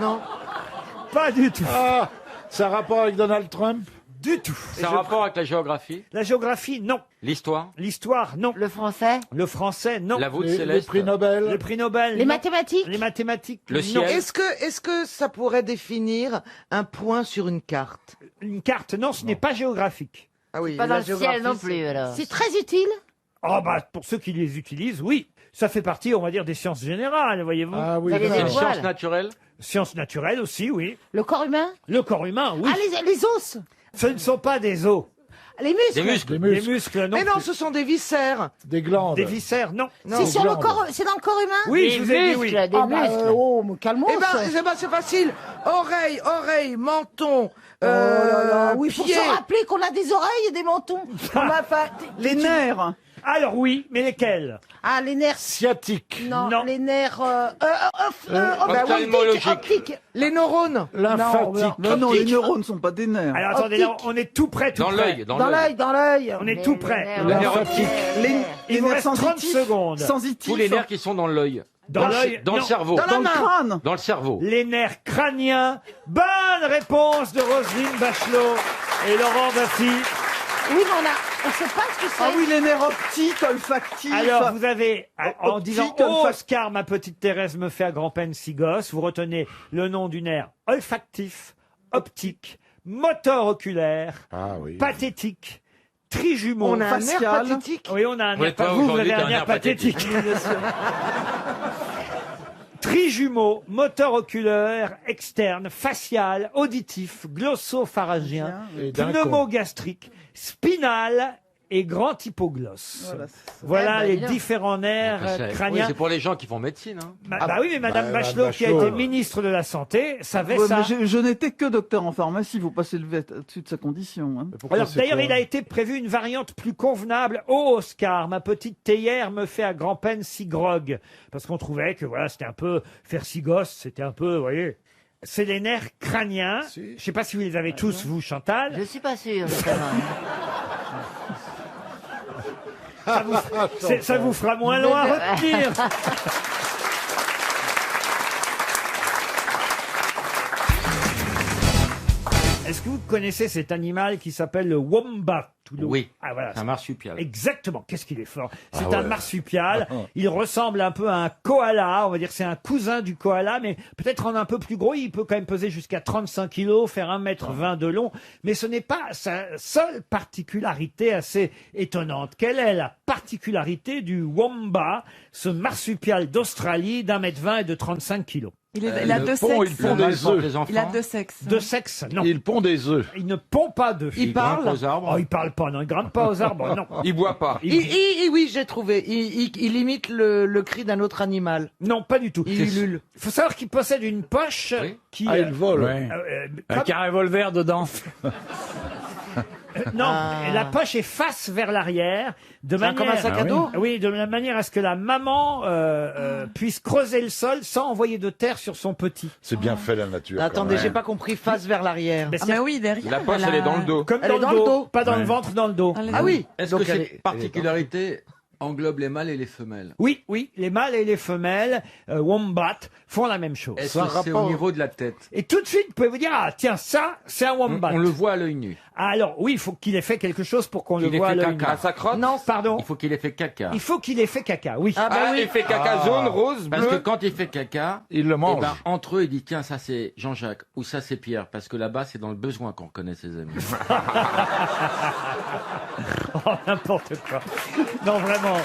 Non. Pas du tout. Ah, ça a rapport avec Donald Trump? Du tout. C'est un rapport avec la géographie? La géographie, non. L'histoire? L'histoire, non. Le français? Le français, non. La voûte céleste? Le prix Nobel. Les non. mathématiques? Les mathématiques, Le non. ciel? Est-ce que ça pourrait définir un point sur une carte? Une carte, non, ce n'est pas géographique. Ah oui, Pas dans la le ciel géographie, non plus, alors. C'est très utile. Oh bah, pour ceux qui les utilisent, oui. Ça fait partie, on va dire, des sciences générales, voyez-vous. Ah oui, Vous avez C'est des une voiles? science naturelle? Sciences naturelles aussi, oui. Le corps humain? Le corps humain, oui. Ah, les os? Ce ne sont pas des os. Les muscles? Des muscles? Des muscles, non. Mais non, plus. ce sont des viscères. des glandes. Des viscères, non. C'est sur le corps, c'est dans le corps humain? Oui, Des je vous ai dit oui. muscles, des Ah bah, muscles. mais calmons. Eh ben, c'est facile. Oreille, menton, oui, Pour pied. se rappeler qu'on a des oreilles et des mentons. Les nerfs. Alors oui, mais lesquels? Ah, les nerfs. Sciatique. Non, Non. les nerfs Ophtalmologique. optiques. Les neurones. Lymphatique. Non, les neurones sont pas des nerfs. Alors attendez, là, on est tout près, tout Dans près. l'œil, Dans l'œil. On est tout près. La lymphatique. Il vous reste 30 secondes. Tous les nerfs qui sont dans l'œil. Dans l'œil, Dans le non. cerveau. Dans le crâne. Dans le cerveau. Les nerfs crâniens. Bonne réponse de Roselyne Bachelot et Laurent Baffy. Oui, mais on sait pas ce que c'est. Ah oui, les nerfs optiques, olfactifs. Alors, vous avez, en Optique, disant oh, Oscar, ma petite Thérèse me fait à grand-peine six gosses, vous retenez le nom du nerf olfactif, optique, moteur oculaire, Ah oui. pathétique, trijumeau. On a un nerf pathétique. Oui, on a un Oui, nerf toi, Vous aujourd'hui, avez t'as un nerf pathétique. Trijumeau, moteur oculaire, externe, facial, auditif, glossopharyngien, Et d'un pneumogastrique, spinal et grand hypoglosse. Voilà Eh ben, les dis donc. différents nerfs Oui, crâniens. c'est pour les gens qui font médecine. Hein. Bah oui, mais Madame Bah, Bachelot, qui a Bachelot, été ministre de la Santé, savait Ouais, ça. mais je n'étais que docteur en pharmacie, vous passez le vet au-dessus de sa condition. Hein. Alors d'ailleurs, il a été prévu une variante plus convenable. Oh Oscar, ma petite théière me fait à grand-peine si grog. Parce qu'on trouvait que voilà, c'était un peu faire six gosses, c'était un peu, vous voyez. C'est les nerfs crâniens. Je sais pas si vous les avez tous, vous, Chantal. Je suis pas sûr, notamment. Ça vous fera moins loin à retenir. Est-ce que vous connaissez cet animal qui s'appelle le wombat? Oui, Ah voilà. c'est un marsupial. Exactement. Qu'est-ce qu'il est fort. C'est Ah un ouais. marsupial. Il ressemble un peu à un koala. On va dire que c'est un cousin du koala, mais peut-être en un peu plus gros. Il peut quand même peser jusqu'à 35 kilos, faire 1,20 m de long. Mais ce n'est pas sa seule particularité assez étonnante. Quelle est la particularité du wombat, ce marsupial d'Australie d'1,20 m et de 35 kilos? Il a deux sexes. Il pond des œufs. Il a deux sexes. Deux sexes, non. Il pond des œufs. Il ne pond pas d'œufs. Il parle grimpe aux arbres. Oh, il parle pas, non. Il grimpe pas aux arbres, non. Il boit pas. Oui, j'ai trouvé. Il imite le cri d'un autre animal. Non, pas du tout. Il ulule. Il faut savoir qu'il possède une poche qui... Ah, il vole. Avec un revolver dedans. Non, la poche est face vers l'arrière, de C'est manière comme un sac à dos oui, de la manière à ce que la maman puisse creuser le sol sans envoyer de terre sur son petit. C'est bien fait la nature. Attendez, j'ai pas compris. Face vers l'arrière. Mais Ah c'est mais oui, derrière. La poche, elle est dans le dos. comme Elle est dans le dos, pas dans le Ouais. ventre, dans le dos. Ah oui. Est-ce Donc que elle cette est- particularité englobe les mâles et les femelles? Oui, oui, les mâles et les femelles wombat font la même chose. Est-ce que c'est au niveau de la tête? Et tout de suite, vous pouvez vous dire, ah tiens, ça, c'est un wombat. On le voit à l'œil nu. Ah, alors, oui, il faut qu'il ait fait quelque chose pour qu'on le Qu'il ait voie à fait l'œil caca. nu. À sa crotte. Non, pardon. Il faut qu'il ait fait caca. Il faut qu'il ait fait caca, oui. Ah bah Ah, oui. il fait caca jaune, rose, Parce que bleu. quand il fait caca, Il le eh mange. ben, entre eux, il dit tiens, ça c'est Jean-Jacques ou ça c'est Pierre. Parce que là-bas, c'est dans le besoin qu'on reconnaît ses amis. Oh, n'importe quoi. Non, vraiment.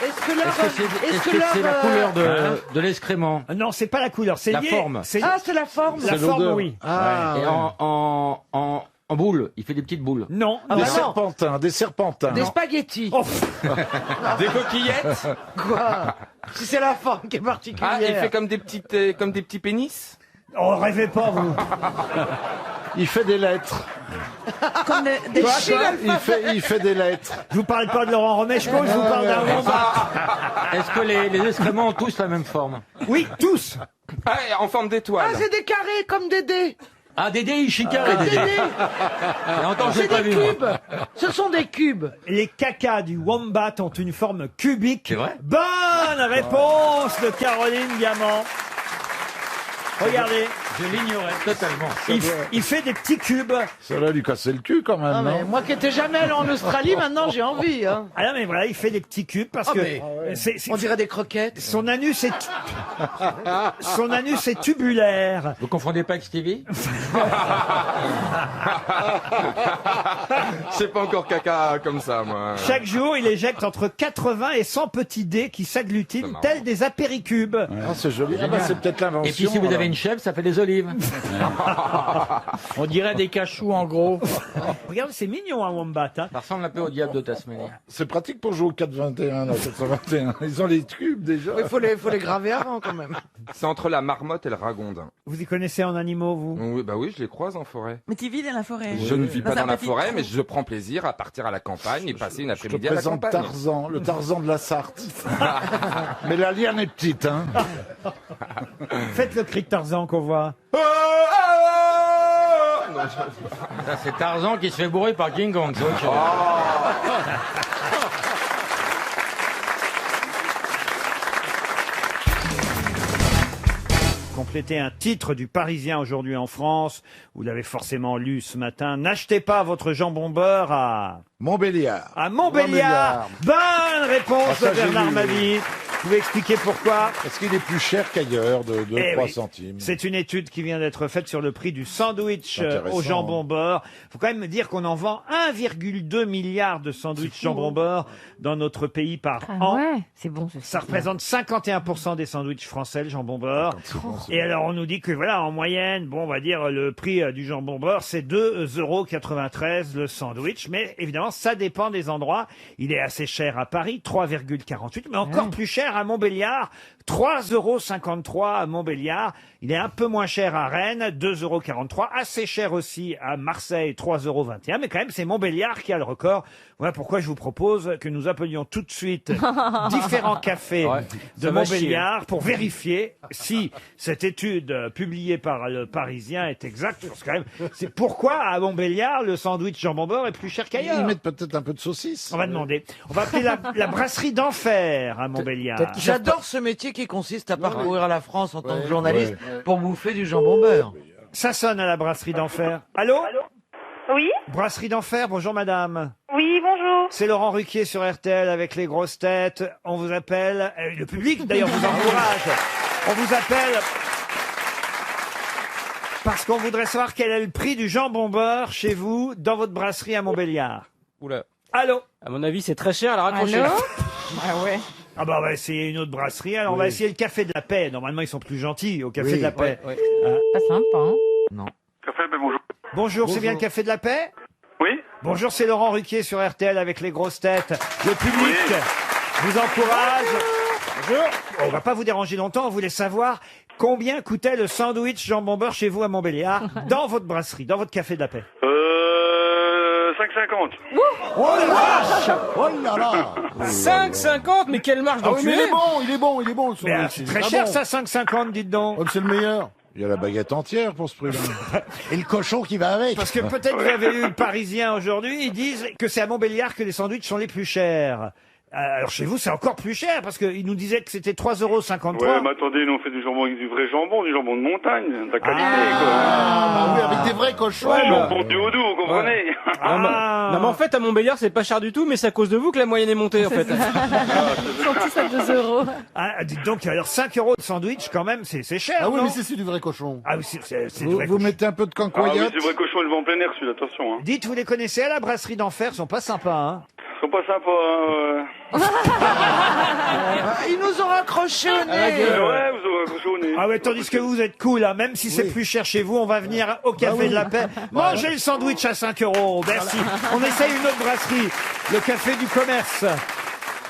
Est-ce que leur, Est-ce que c'est la couleur de l'excrément? Non, c'est pas la couleur, c'est La lié. forme. C'est Ah, c'est la forme. la C'est forme, l'odeur. oui. Ah, Et ouais. en boule, il fait des petites boules. Non. Ah Des bah non. serpentins, des serpentins. Des spaghettis. Oh, Des coquillettes. Quoi? Si c'est la forme qui est particulière. Ah, il fait comme des petits pénis. oh, rêvez pas, vous. Il fait des lettres. Comme des Quoi, chiens. quoi Il fait des lettres. Je vous parle pas de Laurent Romeshko, je vous parle d'un wombat. Est-ce que les excréments ont tous la même forme? Oui, tous. Ah, en forme d'étoile. Ah, c'est des carrés comme des dés. Ah, Dédé, il chicane, Des Dédé. dés. Et encore, j'ai C'est pas des vu, moi. cubes. Ce sont des cubes. Les cacas du wombat ont une forme cubique. C'est vrai? Bonne réponse de Caroline Diamant. Regardez. Je l'ignorais totalement. Il fait des petits cubes. Ça va lui casser le cul quand même, Ah, non mais moi qui étais jamais allé en Australie, maintenant j'ai envie. Hein. Ah non, mais voilà, il fait des petits cubes parce Ah, que mais- On dirait des croquettes. son anus est tubulaire. Vous confondez pas avec Stevie? C'est pas encore caca comme ça, moi. Chaque jour, il éjecte entre 80 et 100 petits dés qui s'agglutinent tels des apéricubes. Ah, c'est joli. Ah, bah, c'est peut-être l'invention. Et puis si vous alors. avez une chèvre, ça fait des olives. On dirait des cachous en gros. Regarde, c'est mignon un wombat. Hein. Ça ressemble un peu au diable de Tasmanie. C'est pratique pour jouer au 4-21, là, 421. Ils ont les cubes déjà. Il faut les graver avant quand même. C'est entre la marmotte et le ragondin. Vous y connaissez en animaux, vous? Oui, bah oui, je les croise en forêt. Mais tu vis dans la forêt. Je ne vis pas dans la un petit forêt, trou. mais je prends plaisir à partir à la campagne et passer une Je te après-midi à la présente campagne. Tarzan, le Tarzan de la Sarthe. Mais la liane est petite, hein. Faites le cri de Tarzan qu'on voit. Ça, c'est Tarzan qui se fait bourrer par King Kong. c'est autre chose. Compléter un titre du Parisien aujourd'hui en France. Vous l'avez forcément lu ce matin. N'achetez pas votre jambon beurre à Montbéliard. À Montbéliard. Bonne réponse Ah, ça, de j'ai Bernard lu, Mabie. Vous pouvez expliquer pourquoi? Parce qu'il est plus cher qu'ailleurs, de Eh 2-3 oui. centimes. C'est une étude qui vient d'être faite sur le prix du sandwich Intéressant. au jambon beurre. Faut quand même me dire qu'on en vend 1,2 milliard de sandwichs jambon beurre dans notre pays par an. Ouais, c'est bon. Ça représente 51% des sandwichs français, le jambon beurre. Et alors, on nous dit que voilà, en moyenne, bon, on va dire, le prix du jambon beurre, c'est 2,93 € le sandwich. Mais évidemment, ça dépend des endroits. Il est assez cher à Paris, 3,48, mais encore plus cher à Montbéliard, 3,53 € à Montbéliard. Il est un peu moins cher à Rennes, 2,43 €. Assez cher aussi à Marseille, 3,21 €. Mais quand même, c'est Montbéliard qui a le record. Voilà pourquoi je vous propose que nous appelions tout de suite différents cafés de ça va Montbéliard pour vérifier si cette étude publiée par le Parisien est exacte. Parce que quand même, c'est pourquoi à Montbéliard, le sandwich jambon beurre est plus cher qu'ailleurs. Ils mettent peut-être un peu de saucisse. On va demander. On va appeler la brasserie d'enfer à Montbéliard. J'adore ce métier qui consiste à parcourir la France en tant que journaliste pour bouffer du jambon beurre. Ça sonne à la brasserie d'enfer. Allô? Oui? Brasserie d'enfer, bonjour madame. Oui, bonjour. C'est Laurent Ruquier sur RTL avec les grosses têtes. On vous appelle, le public d'ailleurs vous encourage. On vous appelle parce qu'on voudrait savoir quel est le prix du jambon beurre chez vous, dans votre brasserie à Montbéliard. Oula. Allô? À mon avis, c'est très cher à la raccrocher. Allô? Ah ouais. Ah bah on va essayer une autre brasserie. Alors on va essayer le Café de la Paix. Normalement ils sont plus gentils au Café de la Paix. Ouais. Pas sympa, hein? Non. Café, ben bonjour. Bonjour, c'est bien le Café de la Paix? Oui. Bonjour, c'est Laurent Ruquier sur RTL avec les grosses têtes. Le public vous encourage. Bonjour. On va pas vous déranger longtemps, on voulait savoir combien coûtait le sandwich jambon beurre chez vous à Montbéliard, dans votre brasserie, dans votre Café de la Paix. 5,50. Oh la vache! Oh là là 5,50, mais quelle marge Ah oui, mais d'enculé! il est bon, le Mais, sandwich. c'est Il est très pas cher bon. ça, 5,50, dites donc. Oh, c'est le meilleur. Il y a la baguette entière pour ce prix-là. Et le cochon qui va avec. Parce que peut-être vous avez eu le Parisien aujourd'hui, ils disent que c'est à Montbéliard que les sandwichs sont les plus chers. Alors chez vous c'est encore plus cher parce qu'ils nous disaient que c'était 3,53 €. Ouais, mais attendez, nous on fait du jambon avec du vrai jambon, du jambon de montagne, de la qualité, Ah, bah oui, avec des vrais cochons. quoi. Ouais, Du bah. jambon du Haut-Doubs, vous comprenez? Non, mais en fait, à Montbéliard, c'est pas cher du tout, mais c'est à cause de vous que la moyenne est montée, en fait. Ils sont tous à 2 €. Ah, dites donc, alors 5 € de sandwich quand même, c'est cher. Ah oui, non mais c'est du vrai cochon. Ah oui, c'est du Vous, vrai vous cochon. mettez un peu de Ah oui, cancoyote. c'est du vrai cochon, il va en plein air celui-là, attention. Hein. Dites, vous les connaissez à la brasserie d'enfer, ils sont pas sympas, hein. Ils sont pas sympas, hein. Ils nous ont raccroché au nez. Ouais, vous aurez accroché au nez. Ah ouais, tandis que vous êtes cool, hein. Même si c'est plus cher chez vous, on va venir au Café de la Paix. Mangez le sandwich à 5 €. Merci. On essaye une autre brasserie, le Café du Commerce.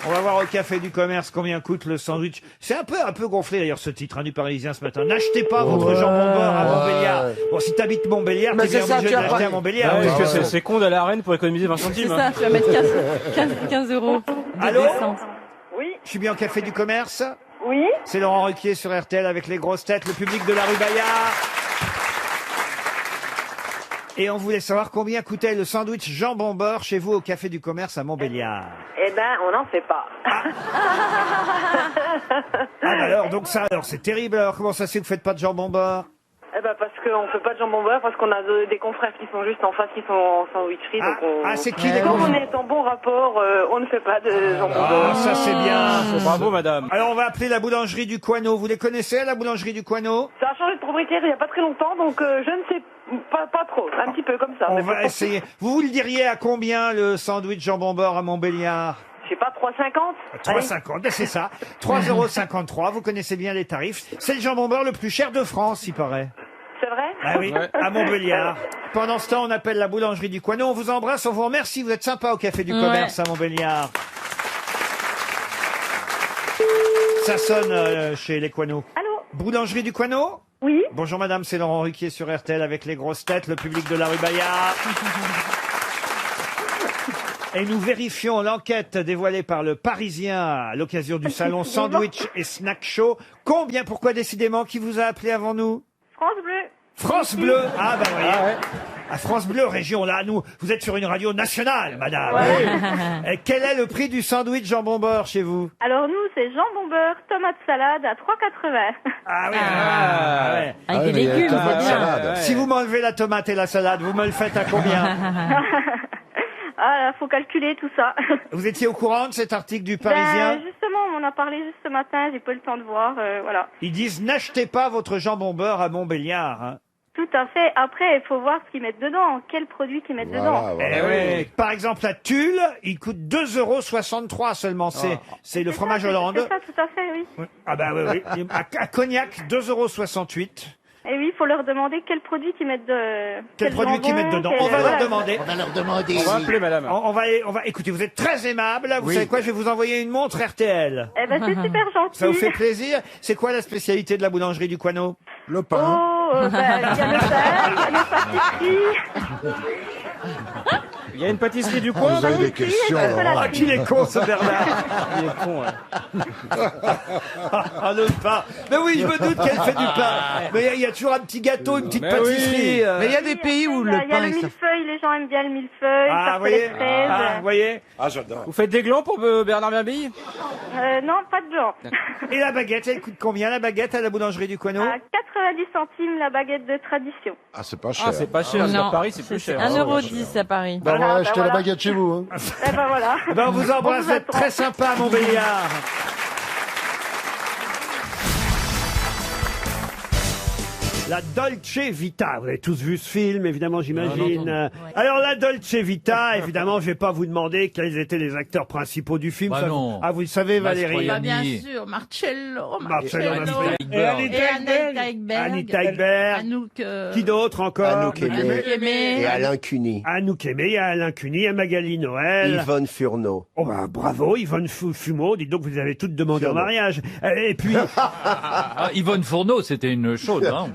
On va voir au Café du Commerce combien coûte le sandwich. C'est un peu gonflé d'ailleurs ce titre du Parisien ce matin. N'achetez pas votre jambon beurre à Montbéliard. Bon, si t'habites Montbéliard, Mais t'es bien c'est ça, obligé tu de as l'acheter pas- à Montbéliard. Parce que Ouais. c'est con d'aller à Rennes pour économiser 20 C'est centimes. ça, hein. tu vas mettre 15 € de Allô descente. Oui, Je suis bien au Café du Commerce. oui. C'est Laurent Ruquier sur RTL avec les grosses têtes, le public de la rue Bayard. Et on voulait savoir combien coûtait le sandwich jambon beurre chez vous au Café du Commerce à Montbéliard. Eh ben, on n'en fait pas. Ah bah alors, donc ça, alors c'est terrible. Alors comment ça se fait que vous faites pas de jambon beurre? Eh ben parce qu'on fait pas de jambon beurre, parce qu'on a des confrères qui sont juste en face, qui sont en sandwicherie. donc c'est qui les Comme confrères? on est en bon rapport, on ne fait pas de jambon beurre. Ah, ça c'est bien. Bravo, madame. Alors on va appeler la boulangerie du Coineau. Vous les connaissez, la boulangerie du Coineau? Ça a changé de propriétaire il n'y a pas très longtemps, donc je ne sais pas trop, un petit peu comme ça. On mais va pas- essayer. Vous le diriez à combien le sandwich jambon beurre à Montbéliard? Je sais pas, 3,50. 3,50, ben c'est ça. 3,53 €. Vous connaissez bien les tarifs. C'est le jambon beurre le plus cher de France, il paraît. C'est vrai? Ah oui, à Montbéliard. Pendant ce temps, on appelle la boulangerie du Coineau. On vous embrasse, on vous remercie. Vous êtes sympa au Café du Commerce à Montbéliard. Ça sonne chez les Coineaux. Allô? Boulangerie du Coineau? Oui. Bonjour madame, c'est Laurent Ruquier sur RTL avec les grosses têtes, le public de la rue Bayard. Et nous vérifions l'enquête dévoilée par le Parisien à l'occasion du salon Sandwich et Snack Show. Combien, pourquoi décidément, qui vous a appelé avant nous? France Bleu. France Bleu. Ah bah voyez. À France Bleu, région là, nous, vous êtes sur une radio nationale, madame. Ouais. Et quel est le prix du sandwich jambon beurre chez vous? Alors nous, c'est jambon beurre, tomate salade à 3,80. Ah oui. ouais. Avec des légumes, c'est bien. Si vous m'enlevez la tomate et la salade, vous me le faites à combien? Ah là, faut calculer tout ça. Vous étiez au courant de cet article du Parisien? Ben, justement, on en a parlé juste ce matin, j'ai pas eu le temps de voir, voilà. Ils disent n'achetez pas votre jambon beurre à Montbéliard. Hein. Tout à fait. Après, il faut voir ce qu'ils mettent dedans, quel produit qu'ils mettent dedans. Eh oui. Par exemple, la Tulle, il coûte 2,63 € seulement. C'est le fromage Hollande. C'est ça, tout à fait, oui. Ah bah oui, oui. À Cognac, 2,68 €. Et oui, il faut leur demander quel produit qu'ils mettent de... Quel produit qu'ils mettent dedans? On va leur demander. On va leur demander. On va appeler madame. On va, écoutez, vous êtes très aimable. Vous savez quoi? Je vais vous envoyer une montre RTL. Eh ben, c'est super gentil. Ça vous fait plaisir? C'est quoi la spécialité de la boulangerie du Coineau? Le pain. Oh, ben, il y a le pain, il y a les pâtisseries. Il y a une pâtisserie du coin. Vous avez des questions. Ah, qu'il est con, ce Bernard. Il est con, ouais. Ah, le pain. Mais oui, je me doute qu'elle fait du pain. Mais il y a toujours un petit gâteau, une petite Mais pâtisserie. Mais il y a des pays où Il le y a pain le est... millefeuille, les gens aiment bien le millefeuille, Ah, ça fait les voyez. fraises. Ah, vous voyez. Ah, j'adore. Vous faites des glands pour Bernard Mabille? Non, pas de blanc. Et la baguette, elle coûte combien, la baguette à la boulangerie du Coineau? À 90 centimes la baguette de tradition. Ah, c'est pas cher. Ah, c'est pas cher. Non. À Paris, c'est plus cher. 1,10 € à Paris. Bah, on va Voilà, acheter bah, la voilà. baguette chez vous. Hein. Eh ben voilà. Eh ben, on vous embrasse, On vous vous êtes attend. très sympa à Montbéliard. La Dolce Vita, vous avez tous vu ce film, évidemment, j'imagine. Alors la Dolce Vita, évidemment, je vais pas vous demander quels étaient les acteurs principaux du film. Bah Ça, non. Ah, vous le savez, Valérie. Mastroianni. Bah, bien sûr, Marcello. Marcello Mastroianni. Et Anita Et Ekberg. Anita Anita Ekberg. Anouk. Qui d'autre encore? Anouk Aimé. Aimé. Et Alain Cuny. Anouk Aimé, il y a Alain Cuny, il y a Magali Noël. Yvonne Furneaux. Oh bah bravo, Yvonne Fumeau, dites donc vous avez toutes demandé en Furneaux. mariage. Et puis... Ah, Yvonne Fourneau, c'était une chaude. Hein.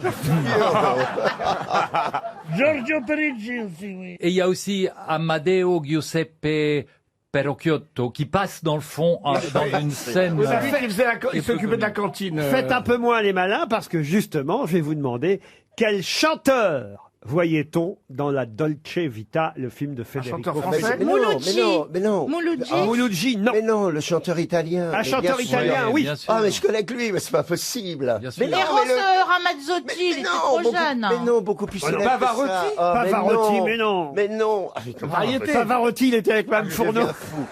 Giorgio Parigi aussi, oui. Et il y a aussi Amadeo Giuseppe Perocchiotto qui passe dans le fond dans une scène. C'est lui qui faisait il s'occupait de la cantine. Faites un peu moins les malins parce que justement, je vais vous demander quel chanteur voyait-on dans la Dolce Vita, le film de Federico chanteur Fellini? français? Mais non, mais non, mais non. Mouloudji. Ah, Mouloudji, non. Mais non, le chanteur italien. Un Mais chanteur bien sûr. italien, oui. Bien sûr. Ah, mais je connais que lui, mais c'est pas possible. Bien sûr. Mais non, Eros mais le- Ramazzotti, il était trop beaucoup, jeune. mais non, beaucoup plus Oh non. célèbre que Pavarotti. ça. Ah, Pavarotti, mais non. Mais non. Ah, mais comment on peut- Pavarotti, il était avec Mme Je Fourneau. deviens fou.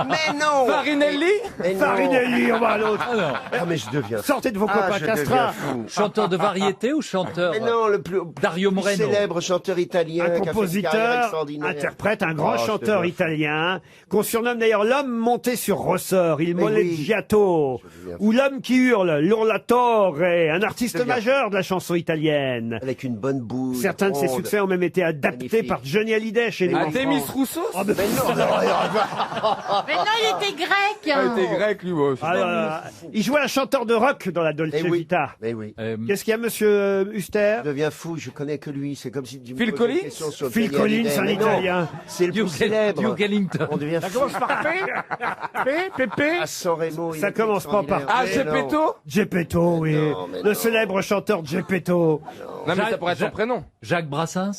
Mais non. Farinelli. Mais non. Farinelli, on va l'autre. Ah non. Ah, mais je deviens fou. Sortez de vos Ah, copains je deviens castrats. fou. Chanteur de variété ou chanteur Mais non, le plus Dario plus Moreno. célèbre chanteur italien Un qui a fait une carrière compositeur, extraordinaire. interprète, un grand Oh, je chanteur deviens fou. italien, qu'on surnomme d'ailleurs l'homme monté sur ressort, il Mais moleggiato, Je deviens ou l'homme qui hurle, l'urlatore, un artiste Je deviens majeur de la chanson italienne. Avec une bonne bouille. Certains de ses ronde. succès ont même été adaptés Magnifique. par Johnny Hallyday chez les Mais enfants. Artemis Rousseau. Oh, mais- Mais non, non, Mais non, il était grec. Il était grec, lui, moi. Ah, il jouait un chanteur de rock dans la Dolce Eh oui. Vita. Mais oui. Qu'est-ce qu'il y a, monsieur Huster? Je deviens fou, je connais que lui, c'est comme si tu me Phil posais une Collins question sur Phil Johnny Collins, Hallyday, un mais non, Italien. C'est le plus célèbre. Duke Ellington. On devient Ça commence par P Pépé à San Remo. il Ça était commence pas par extraordinaire. Ah, Mais non. Geppetto Geppetto, oui. Non, mais Le non. célèbre chanteur Geppetto. Non, mais ça pourrait être son prénom. Jacques Brassens.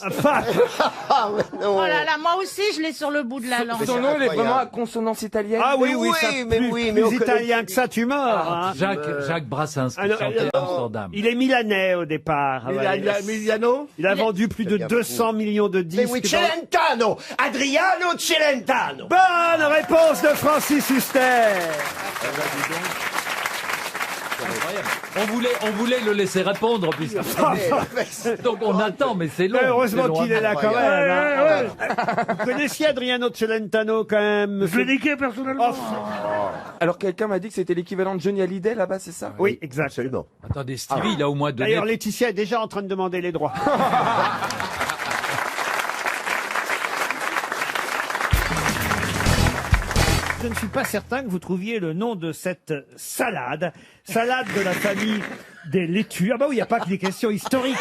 Ah ouais, non. Oh là là, moi aussi, je l'ai sur le bout de la langue. Son nom, il est incroyable. vraiment à consonance italienne. Ah oui, Mais oui, oui, ça, mais plus, oui, mais on plus connaît- italien que ça, tu meurs. hein. Jacques Brassens qui Alors, chantait à Amsterdam. Il est milanais au départ. Emiliano Il a vendu plus de 200 millions de Mais disques. oui, dans- Celentano, Adriano Celentano. Bonne réponse de Francis Huster. On voulait le laisser répondre, puisque... Donc on attend, mais c'est long. Mais heureusement c'est long. qu'il est là quand même. hein. Vous connaissiez Adriano Celentano quand même, Je monsieur l'ai niqué personnellement. Alors quelqu'un m'a dit que c'était l'équivalent de Johnny Hallyday là-bas, c'est ça? Oui, exact. Absolument. Attendez, Stevie, il a au moins donné... D'ailleurs, Laetitia est déjà en train de demander les droits. Je ne suis pas certain que vous trouviez le nom de cette salade. Salade de la famille des laitues. Ah bah oui, il n'y a pas que des questions historiques.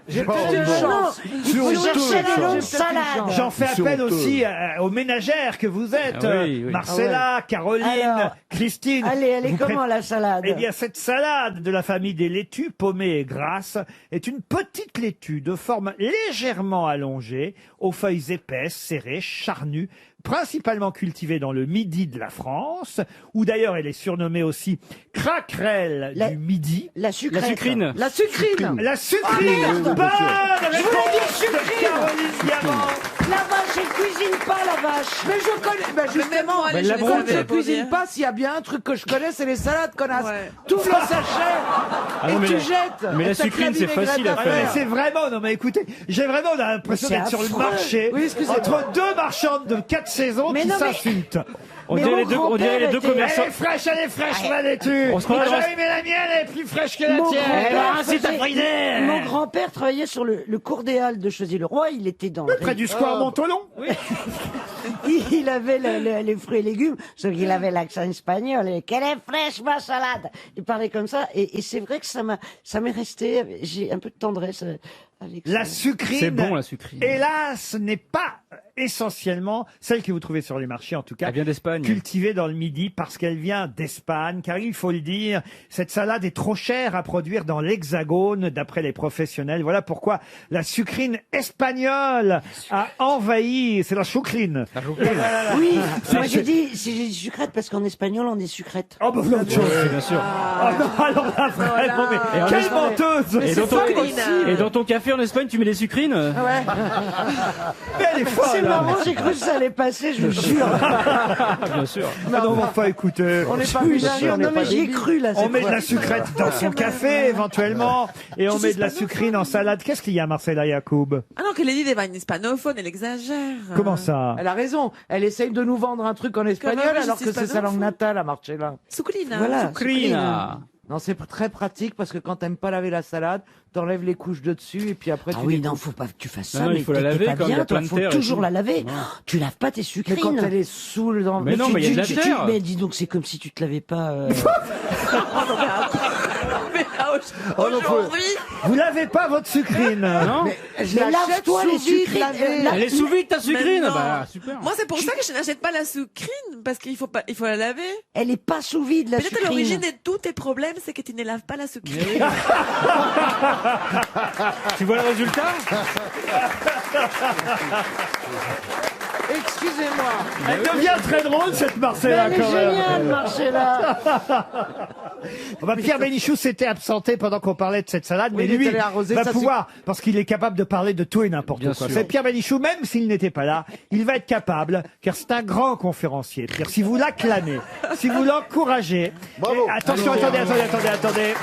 J'ai pas peut-être une chance. Vous cherchez les noms de salade. J'en fais appel aussi aux ménagères que vous êtes. Ah oui, oui. Marcella, Caroline, Alors, Christine. Allez, elle est Vous comment la salade? Eh bien, cette salade de la famille des laitues, pommée et grasse, est une petite laitue de forme légèrement allongée, aux feuilles épaisses, serrées, charnues, principalement cultivée dans le midi de la France, où d'ailleurs elle est surnommée aussi craquerelle La- du midi. La sucrète. La sucrine. La sucrine. La sucrine. merde. Bonne Je voulais dire réponse de sucrine. Caroline Diamant. La vache, elle cuisine pas la vache. Mais je connais, ben justement, Mais la comme je savais. cuisine pas, s'il y a bien un truc que je connais, c'est les salades, connasse. Ouais. Tout le sachet Ah et non, mais tu la- jettes. mais la Et t'as sucrine, que c'est vinaigrette facile à Ah, faire. mais c'est vraiment, non mais écoutez, j'ai vraiment l'impression Mais c'est d'être sur le affreux. marché Oui, excusez-moi. entre deux marchandes de 4 saisons Mais qui non, mais- s'insultent. On Mais dirait mon les deux, on dirait les deux grand-père commerçants. Elle est fraîche ma laitue. On se croirait dans Ah, oui, mais la mienne elle est plus fraîche que la Mon tienne. grand-père C'est ta faisait- idée. Mon grand-père travaillait sur le cours des Halles de Choisy-le-Roi. Il était dans. Près du square Montolon. Il avait les fruits et légumes, sauf qu'il avait l'accent espagnol. Et quelle est fraîche ma salade. Il parlait comme ça, et c'est vrai que ça m'est resté. J'ai un peu de tendresse avec La ça. sucrine. C'est bon, la sucrine. Hélas, n'est pas essentiellement celle que vous trouvez sur les marchés, en tout cas. Elle vient d'Espagne. Cultivée dans le Midi parce qu'elle vient d'Espagne, car il faut le dire, cette salade est trop chère à produire dans l'Hexagone, d'après les professionnels. Voilà pourquoi la sucrine espagnole a envahi. C'est la sucrine. Oui, moi j'ai dit sucrète parce qu'en espagnol on dit sucrète. Oh bah voilà autre chose. Oui, bien sûr. Oh non, alors là, vraiment, mais Et en quelle Espagne- menteuse. Et dans ton café en Espagne, tu mets des sucrines? Ouais. Mais elle est folle. C'est hein. marrant, j'ai cru que ça allait passer, je vous jure. Bien sûr. Ah non, enfin, écoutez. On n'est pas Je vous bilingue, jure, on n'est non mais pas j'y ai débile. cru là. On cette met de fois. la sucrète dans son café, éventuellement, et on met de la sucrine en salade. Qu'est-ce qu'il y a, Marcella Yacoub? Ah non, qu'elle est dit des vannes hispanophones, elle exagère. Comment ça? Elle a raison. Elle essaye de nous vendre un truc en espagnol Comme un alors que c'est sa langue hispanophone. natale à Marcella. Sucrina. Voilà. Sucrina. Non, c'est très pratique parce que quand t'aimes pas laver la salade, t'enlèves les couches de dessus et puis après Ah tu oui, découpes. non, faut pas que tu fasses Non, ça. non, mais il faut la t'es laver pas quand il y a bien, plein toi, de faut terre et toujours tout. la laver. Ouais. Tu laves pas tes Mais sucrines. quand elle est saoule dans... Mais non, mais il y a de la terre. Mais dis donc, c'est comme si tu te lavais pas. Oh non, faut- Aujourd'hui, Vous lavez pas votre sucrine? Non? Je Mais l'achète lave-toi les sous vide, sucrines. lavée. Elle est sous vide ta Mais sucrine? non. Bah, super. moi c'est pour ça que je n'achète pas la sucrine, parce qu'il faut la laver. Elle est pas sous vide, la Peut-être sucrine. l'origine de tous tes problèmes, c'est que tu ne laves pas la sucrine. Tu vois le résultat? Excusez-moi. Elle devient très drôle, cette Mais Marcella, elle est quand même. géniale, Marcella. Bah, Pierre Bénichou s'était absenté pendant qu'on parlait de cette salade, Oui, mais il est lui allé arroser va sa pouvoir, parce qu'il est capable de parler de tout et n'importe Bien quoi. sûr. C'est Pierre Bénichou, même s'il n'était pas là, il va être capable, car c'est un grand conférencier. Pierre, si vous l'acclamez, si vous l'encouragez, Bravo. et attention, attendez.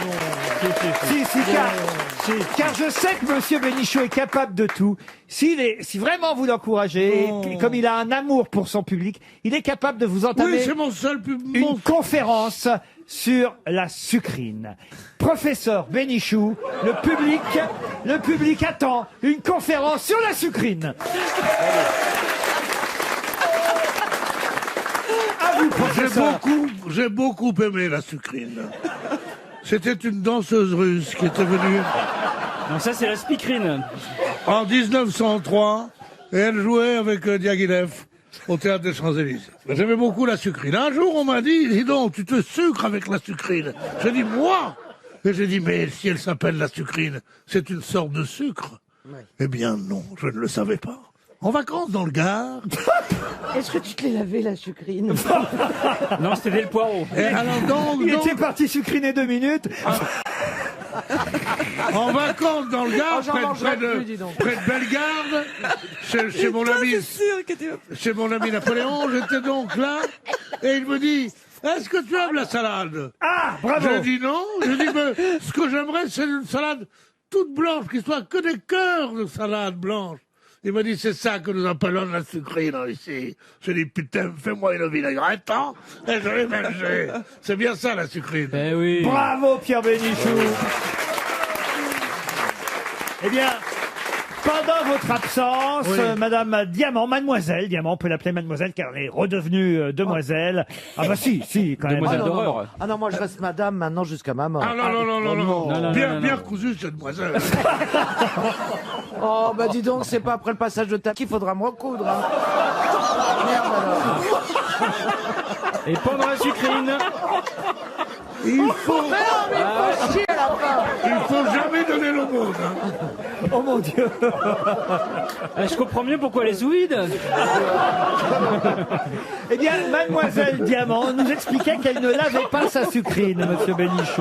Car je sais que Monsieur Bénichou est capable de tout. Si vraiment vous l'encouragez, et comme il a un amour pour son public, il est capable de vous Oui, entamer c'est mon seul une conférence sur la sucrine. Professeur Bénichou, le public attend une conférence sur la sucrine. À vous, professeur. J'ai beaucoup aimé la sucrine. C'était une danseuse russe qui était venue Non, ça, c'est la speakerine. En 1903, et elle jouait avec Diaghilev au théâtre des Champs-Élysées. J'aimais beaucoup la sucrine. Un jour, on m'a dit, dis donc, tu te sucres avec la sucrine. J'ai dit, moi? Et j'ai dit, mais si elle s'appelle la sucrine, c'est une sorte de sucre? Eh bien, non, je ne le savais pas. En vacances dans le Gard. Est-ce que tu te l'es lavé, la sucrine? Non, c'était le poireau. Et alors, Il était parti sucriner 2 minutes. En vacances dans le Gard, Oh, j'en près mangerai de plus, dis donc. Bellegarde, chez mon ami, chez mon ami Napoléon, j'étais donc là, et il me dit, est-ce que tu aimes la salade? Ah, bravo. J'ai dit non, j'ai dit, mais ce que j'aimerais, c'est une salade toute blanche, qui soit que des cœurs de salade blanche. Il m'a dit, c'est ça que nous appelons la sucrine ici. J'ai dit, putain, fais-moi une vinaigrette, hein, et je l'ai mangé. C'est bien ça, la sucrine. Ben oui. Bravo, Pierre Bénichou. Eh bien, pendant votre absence, Madame Diamant, Mademoiselle Diamant, on peut l'appeler Mademoiselle car elle est redevenue demoiselle. Ah bah si, quand même. Demoiselle Ah, non, non, d'horreur. non. Ah non, moi je reste madame maintenant jusqu'à ma mort. Ah non, non, non, non, non, non, bien, non, bien non. cousu, cette demoiselle. Oh bah dis donc, c'est pas après le passage de ta qu'il faudra me recoudre. Hein. Merde alors. Et pendant la sucrine. Il faut, Mais non, mais il faut chier à la fin. il faut jamais donner l'aumône. Hein. Oh mon Dieu. Je comprends mieux pourquoi les sous vides. Eh bien, Mademoiselle Diamant nous expliquait qu'elle ne lavait pas sa sucrine, Monsieur Bénichou.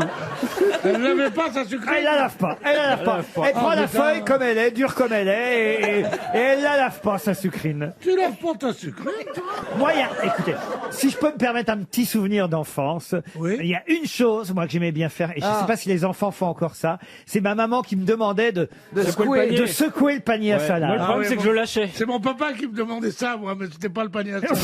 Elle n'avait pas sa sucrine. Elle la lave pas. Elle la lave pas. Elle prend la feuille comme elle est, dure comme elle est, et elle la lave pas sa sucrine. Tu laves pas ta sucrine, toi? Moi, écoutez, si je peux me permettre un petit souvenir d'enfance, il y a une chose, moi, que j'aimais bien faire, et je ne sais pas si les enfants font encore ça, c'est ma maman qui me demandait de secouer le panier à salade. Moi, le problème, c'est que je lâchais. C'est mon papa qui me demandait ça, moi, mais c'était pas le panier à salade.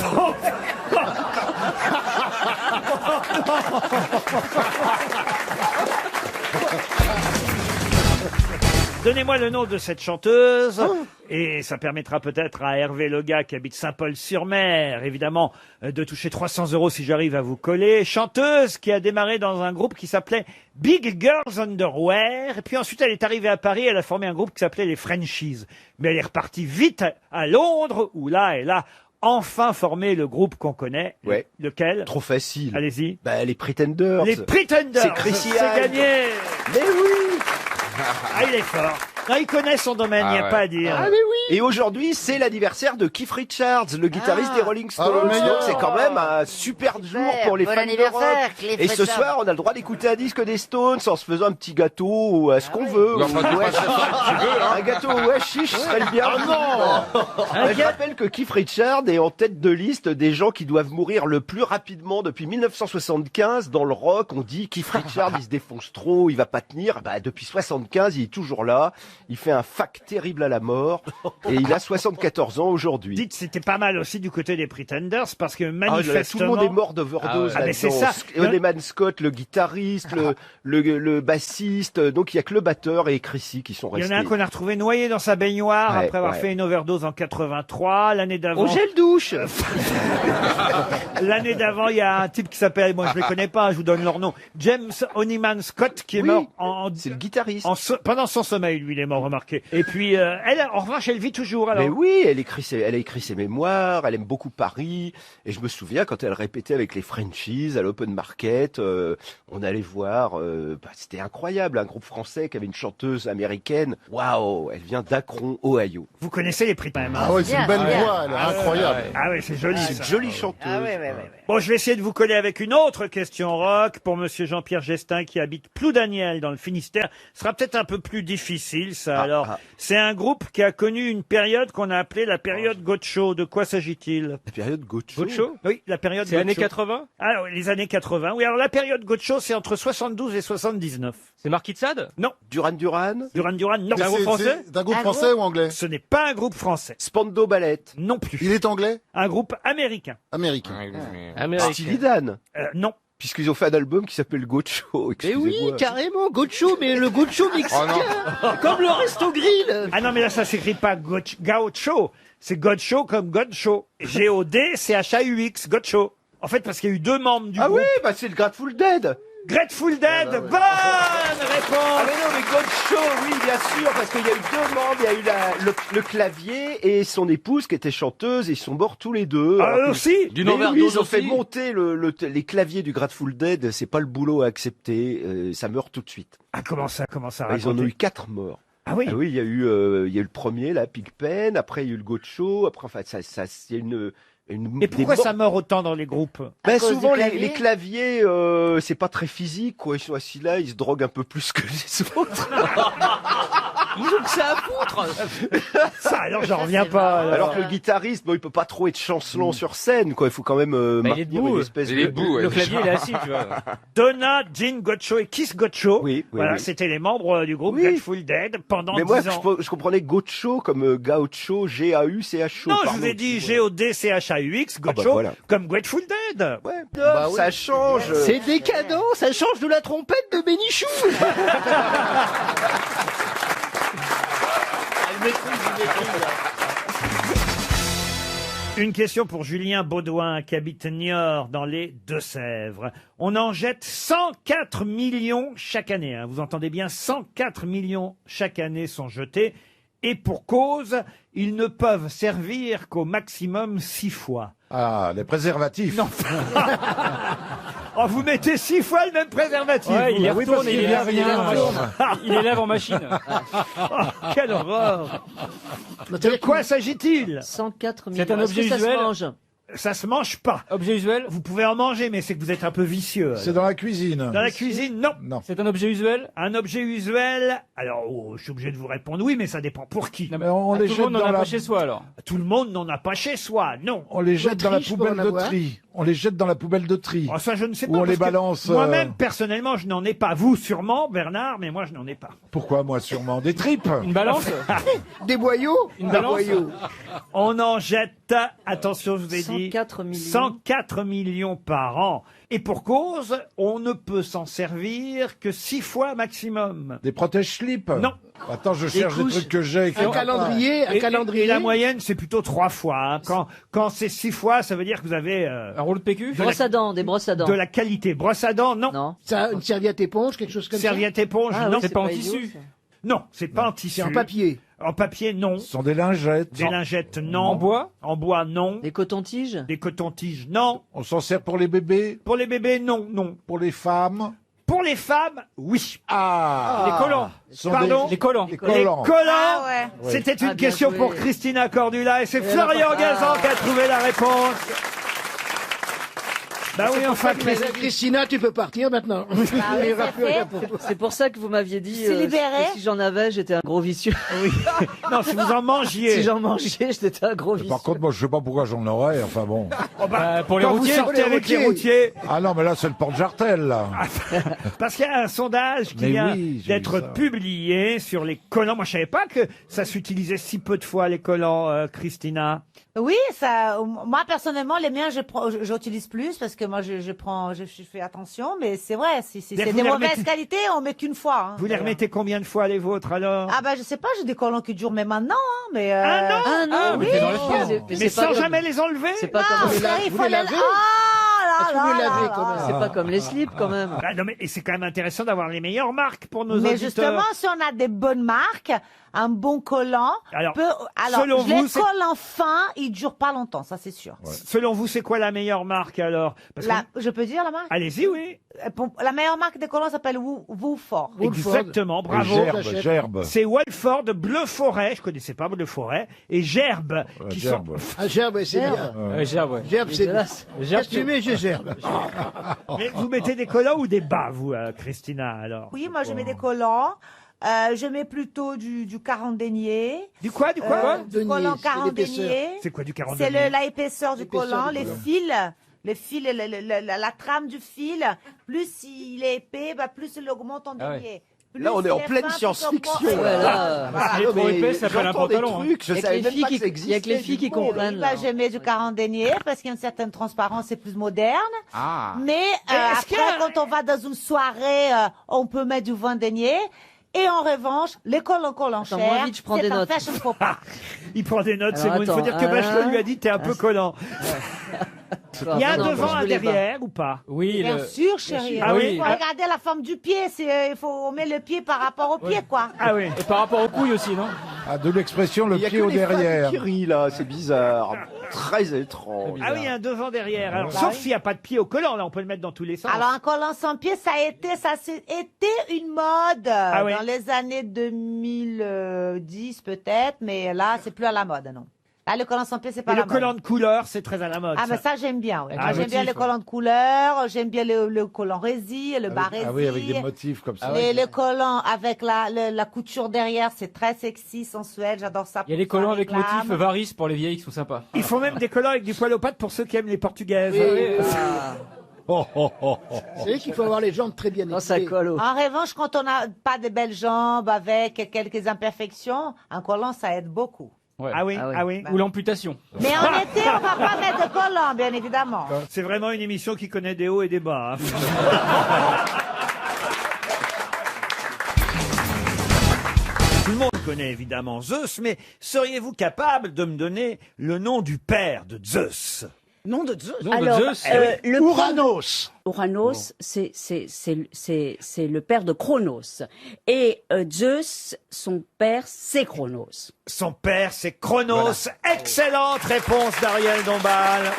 Donnez-moi le nom de cette chanteuse, et ça permettra peut-être à Hervé Lega, qui habite Saint-Paul-sur-Mer, évidemment, de toucher 300 € si j'arrive à vous coller. Chanteuse qui a démarré dans un groupe qui s'appelait Big Girls Underwear, et puis ensuite elle est arrivée à Paris, elle a formé un groupe qui s'appelait les Frenchies. Mais elle est repartie vite à Londres, où là, elle a enfin formé le groupe qu'on connaît. Ouais. Lequel? Trop facile. Allez-y. Bah, les Pretenders. Les Pretenders. C'est Chrissy C'est Hynde. gagné. Mais oui. Ah, il est fort. Non, il connaît son domaine, il n'y a pas à dire. Ah mais oui. Et aujourd'hui, c'est l'anniversaire de Keith Richards, le guitariste des Rolling Stones. le meilleur. Donc c'est quand même un super jour pour les Bon fans de anniversaire, rock. Cliff Et ce Richard. soir, on a le droit d'écouter un disque des Stones en se faisant un petit gâteau ou à ce qu'on veut. Ou enfin, tu Ouais. passes ça comme tu veux, hein. Un gâteau au hashish serait le bienvenu. Je rappelle que Keith Richards est en tête de liste des gens qui doivent mourir le plus rapidement depuis 1975 dans le rock. On dit Keith Richards, il se défonce trop, il va pas tenir. Bah, depuis 75, il est toujours là. Il fait un fac terrible à la mort et il a 74 ans aujourd'hui. Dites, c'était pas mal aussi du côté des Pretenders parce que Tout manifestement. le monde est mort d'overdose Ah mais c'est là-dedans. ça. Coleman Scott, le guitariste, le bassiste, donc il y a que le batteur et Chrissy qui sont Il y restés. en a un qu'on a retrouvé noyé dans sa baignoire Ouais, après avoir ouais. fait une overdose en 83. L'année d'avant. Au gel douche. L'année d'avant, il y a un type qui s'appelle, moi je les connais pas, je vous donne leur nom, James Honeyman Scott, qui est mort c'est le guitariste. Pendant son sommeil, lui, il est mort, remarqué. Et puis, elle, en revanche, elle vit toujours, alors. Mais oui, elle a écrit ses mémoires, elle aime beaucoup Paris. Et je me souviens quand elle répétait avec les Frenchies à l'Open Market, on allait voir, c'était incroyable, un groupe français qui avait une chanteuse américaine. Waouh, elle vient d'Akron, Ohio. Vous connaissez les prix, même. Ah ouais, c'est une belle voix, elle est incroyable. Ah ouais, c'est joli. C'est ça. une jolie chanteuse. Ah ouais, ouais, ouais. Bon, je vais essayer de vous coller avec une autre question rock pour monsieur Jean-Pierre Gestin qui habite Ploudaniel dans le Finistère. Ce sera peut-être un peu plus difficile, ça. Alors, c'est un groupe qui a connu une période qu'on a appelée la période Gaucho. De quoi s'agit-il? La période Gaucho? Gaucho? Oui, la période C'est Gaucho. années 80? Ah oui, les années 80. Oui, alors la période Gaucho, c'est entre 72 et 79. C'est Marquis de Sade? Non. Duran Duran? Duran Duran, non. C'est un groupe français? C'est un groupe français ou anglais? Ce n'est pas un groupe français. Spandau Ballet? Non plus. Il est anglais? Un groupe américain. Américain. Steely Dan? Non. Puisqu'ils ont fait un album qui s'appelle Gaucho. Mais oui, carrément, Gaucho, mais le Gaucho mexicain. Comme le Resto Grill. Ah non, mais là, ça s'écrit pas Gaucho. C'est Gaucho comme Gaucho. G-O-D-C-H-A-U-X, Gaucho. En fait, parce qu'il y a eu deux membres du Ah groupe. oui, bah c'est le Grateful Dead. Grateful Dead, bonne réponse. Ah mais non, mais Gotcho, oui, bien sûr, parce qu'il y a eu deux membres, il y a eu le clavier et son épouse qui était chanteuse, et ils sont morts tous les deux. Ah, Alors que- aussi Mais D'une overdose oui, ils ont fait aussi. monter les claviers du Grateful Dead, c'est pas le boulot à accepter, ça meurt tout de suite. Ah, comment ça Ils en ont raconter eu 4 morts. Ah oui. Il y a eu le premier, là, Pigpen, après il y a eu le Gotcho, après, enfin, il y a une Et pourquoi des ça meurt autant dans les groupes Ben cause souvent du clavier les claviers, c'est pas très physique, quoi. Ils sont assis là, ils se droguent un peu plus que les autres. Ils ont que ça à foutre. Ça, alors j'en reviens pas. Alors que le guitariste, bon, il peut pas trop être chancelant sur scène, quoi. Il faut quand même Bah, il est maintenir debout. une espèce Il de... est debout, ouais. Le clavier, il est assis, tu vois. Donna, Gene Gotcho et Keith Gotcho. Oui, oui, Voilà, oui. c'était les membres du groupe Oui. Grateful Dead pendant Mais moi, 10 ans. je comprenais Gaucho comme Gaucho, G-A-U-C-H-O. Non, je pardon. vous ai dit G-O-D-C-H-A-U-X, bah Gotcho, voilà. comme Grateful Dead. Ouais, Bah oui. ça change. C'est décadent, ça change de la trompette de Bénichou. Une question pour Julien Baudouin qui habite Niort dans les Deux-Sèvres. On en jette 104 millions chaque année. Hein. Vous entendez bien, 104 millions chaque année sont jetés. Et pour cause, ils ne peuvent servir qu'au maximum 6 fois. Ah, les préservatifs. Non. Oh, vous mettez 6 fois le même préservatif. Ouais, il les Oui, retourne parce et qu'il il y a les rien. lave en machine. Il les lave en machine. Oh, quelle horreur. De quoi s'agit-il? 104 millions. C'est un Est-ce que objet ça se usuel mange? Ça se mange pas. Objet usuel. Vous pouvez en manger, mais c'est que vous êtes un peu vicieux. C'est dans la cuisine. Dans la cuisine, non. Non. C'est un objet usuel. Un objet usuel, alors je suis obligé de vous répondre oui, mais ça dépend pour qui. Non, Mais on les tout le jette monde n'en dans a la... pas chez soi alors. Tout le monde n'en a pas chez soi, non. On les jette dans la triche pour poubelle en de avoir. tri. On les jette dans la poubelle de tri. Oh, ça, je ne sais Ou pas. on parce les que balance, Moi-même, personnellement, je n'en ai pas. Vous, sûrement, Bernard, mais moi, je n'en ai pas. Pourquoi moi sûrement des tripes? Une balance. Des boyaux. Une Des balance. boyaux. On en jette, attention, je vous ai dit, 104 millions. 104 millions par an. Et pour cause, on ne peut s'en servir que 6 fois maximum. Des protège-slips? Non. Attends, je cherche des couches. trucs que j'ai. Un calendrier, un Et calendrier. la moyenne, c'est plutôt 3 fois. Hein. Quand c'est 6 fois, ça veut dire que vous avez Un rouleau de PQ. Brosse à dents, des brosses à dents. de la qualité. Brosse à dents, non. Non. Ça, une serviette éponge, quelque chose comme Serviette éponge, Ah non. oui, C'est pas en idiot, tissu. ça. Non, c'est pas en ça. tissu. C'est en papier. En papier, non. Ce sont des lingettes. Des lingettes, non. En bois. En bois, non. Des cotons-tiges. Des cotons-tiges, non. On s'en sert pour les bébés, Pour les bébés, non, non. pour les femmes. Pour les femmes, oui. Ah, Les collants. Ce sont Pardon Les collants. des Les collants. collants. Ah ouais. C'était une Ah, bien question joué. pour Christina Cordula et c'est Et Florian alors, Gazan qui a trouvé la réponse. Bah oui, enfin, Mais Christina, tu peux partir maintenant. oui, Il y aura c'est plus fait. rien pour toi. C'est pour ça que vous m'aviez dit C'est libéré. que si j'en avais, j'étais un gros vicieux. oui. Non, si vous en mangiez. Si j'en mangeais, j'étais un gros vicieux. Par contre, moi, je sais pas pourquoi j'en aurais. Enfin bon. Oh, bah, Pour les quand routiers. vous sortez les avec les routiers. routiers, Ah non, mais là, c'est le porte-jartel, là. parce qu'il y a un sondage qui Mais vient oui, j'ai d'être vu ça. publié sur les collants. Moi, je savais pas que ça s'utilisait si peu de fois, les collants, Christina. Oui, ça. Moi personnellement, les miens, j'utilise plus parce que moi, je fais attention. Mais c'est vrai, si Mais c'est vous des les mauvaises remettez- qualités, on met qu'une fois. Hein. Vous les remettez combien de fois, les vôtres, alors? Ah bah je sais pas, j'ai des collants qui durent même maintenant, hein, mais. Ah non. Ah non, Ah, mais oui. c'est dans la fiole. Mais c'est sans pas jamais les enlever? C'est pas Ah, comme les ça, lavez, il vous faut les les. lavez Ah tu là veux là laver là quand là. même. C'est pas comme les slips quand même. Ah, non, mais et c'est quand même intéressant d'avoir les meilleures marques pour nos Mais auditeurs. justement, si on a des bonnes marques, un bon collant, Alors, alors selon les vous, c'est- collants fins, ils durent pas longtemps, ça c'est sûr. Selon vous, c'est quoi la meilleure marque, alors? Parce que- Je peux dire la marque Allez-y, oui. La meilleure marque de collants s'appelle Woolford. Exactement, Et bravo. Gerbe. C'est Walford Bleu Forêt, je connaissais pas Bleu Forêt, et Gerbe, qui sont... Gerbe. Ah, gerbe, c'est bien. Gerbe, ouais. Gerbe, c'est bien. Gerbe, Qu'est-ce que tu mets, j'ai gerbe. Mais vous mettez des collants ou des bas, vous, Christina, alors? Oui, moi je mets des collants. Je mets plutôt du 40 deniers. Du quoi, du quoi? Du collant Denier, 40 c'est l'épaisseur. deniers. C'est quoi du 40 C'est deniers l'épaisseur du collant, les fils, la trame du fil. Plus il est épais, bah, plus il augmente en Ah ouais. denier. Plus Là, on est en il pleine fin, plus science-fiction. on prend- Ouais, là. Il est non, trop mais épais, ça fait un j'entends des pantalon. hein. trucs, je Il y a que savais les même filles pas que qui- ça il y a que les existait, filles qui du coup. comprennent. Bah, je mets du 40 deniers parce qu'il y a une certaine transparence, c'est plus moderne. Ah. Mais est-ce qu'il y après, a- quand on va dans une soirée, on peut mettre du 20 deniers. Et en revanche, les collants Attends, chers, moi, vite, je prends c'est des un notes. fashion faux pas. Il prend des notes, Alors, c'est bon. Il faut attends, dire que Bachelot lui a dit t'es un peu collant. Il y a un devant, un derrière ou pas? Oui, Bien sûr, chérie. Ah oui. Il faut regarder la forme du pied. Il faut mettre le pied par rapport au pied, quoi. Ah oui. Et par rapport aux couilles aussi, non? Ah, de l'expression le Il y a pied que au les femmes derrière. qui rient, là, c'est bizarre. Très étrange. Ah oui, un devant, derrière. Alors, Bah sauf oui. s'il n'y a pas de pied au collant, là, on peut le mettre dans tous les sens. Alors, un collant sans pied, ça a été une mode oui. dans les années 2010 peut-être, mais là, c'est plus à la mode, non. Là, le collant sans pied, c'est pas Et la le mode. collant de couleur, c'est très à la mode. Ah, mais ça, j'aime bien. Ouais. Avec Moi, un j'aime bien motif, les collants de couleur, j'aime bien le collant résille, le bas résille. Ah oui, avec des motifs comme ça. Les collants avec la couture derrière, c'est très sexy, sensuel, j'adore ça. Il y a les collants avec motif varices pour les vieilles qui sont sympas. Il faut même des collants avec du poil aux pattes pour ceux qui aiment les portugaises. C'est vrai qu'il faut avoir les jambes très bien Non, ça colle. En revanche, quand on n'a pas de belles jambes avec quelques imperfections, un collant, ça aide beaucoup. Ouais. Ah oui, ah oui. Ou l'amputation. Mais en été, on va pas mettre de collant, bien évidemment. C'est vraiment une émission qui connaît des hauts et des bas. hein. Tout le monde connaît évidemment Zeus, mais seriez-vous capable de me donner le nom du père de Zeus? Nom de Zeus. Alors, le Ouranos. Ouranos, c'est le père de Chronos. Et Zeus, son père, c'est Chronos. Son père, c'est Chronos. Excellente réponse d'Ariel Dombal.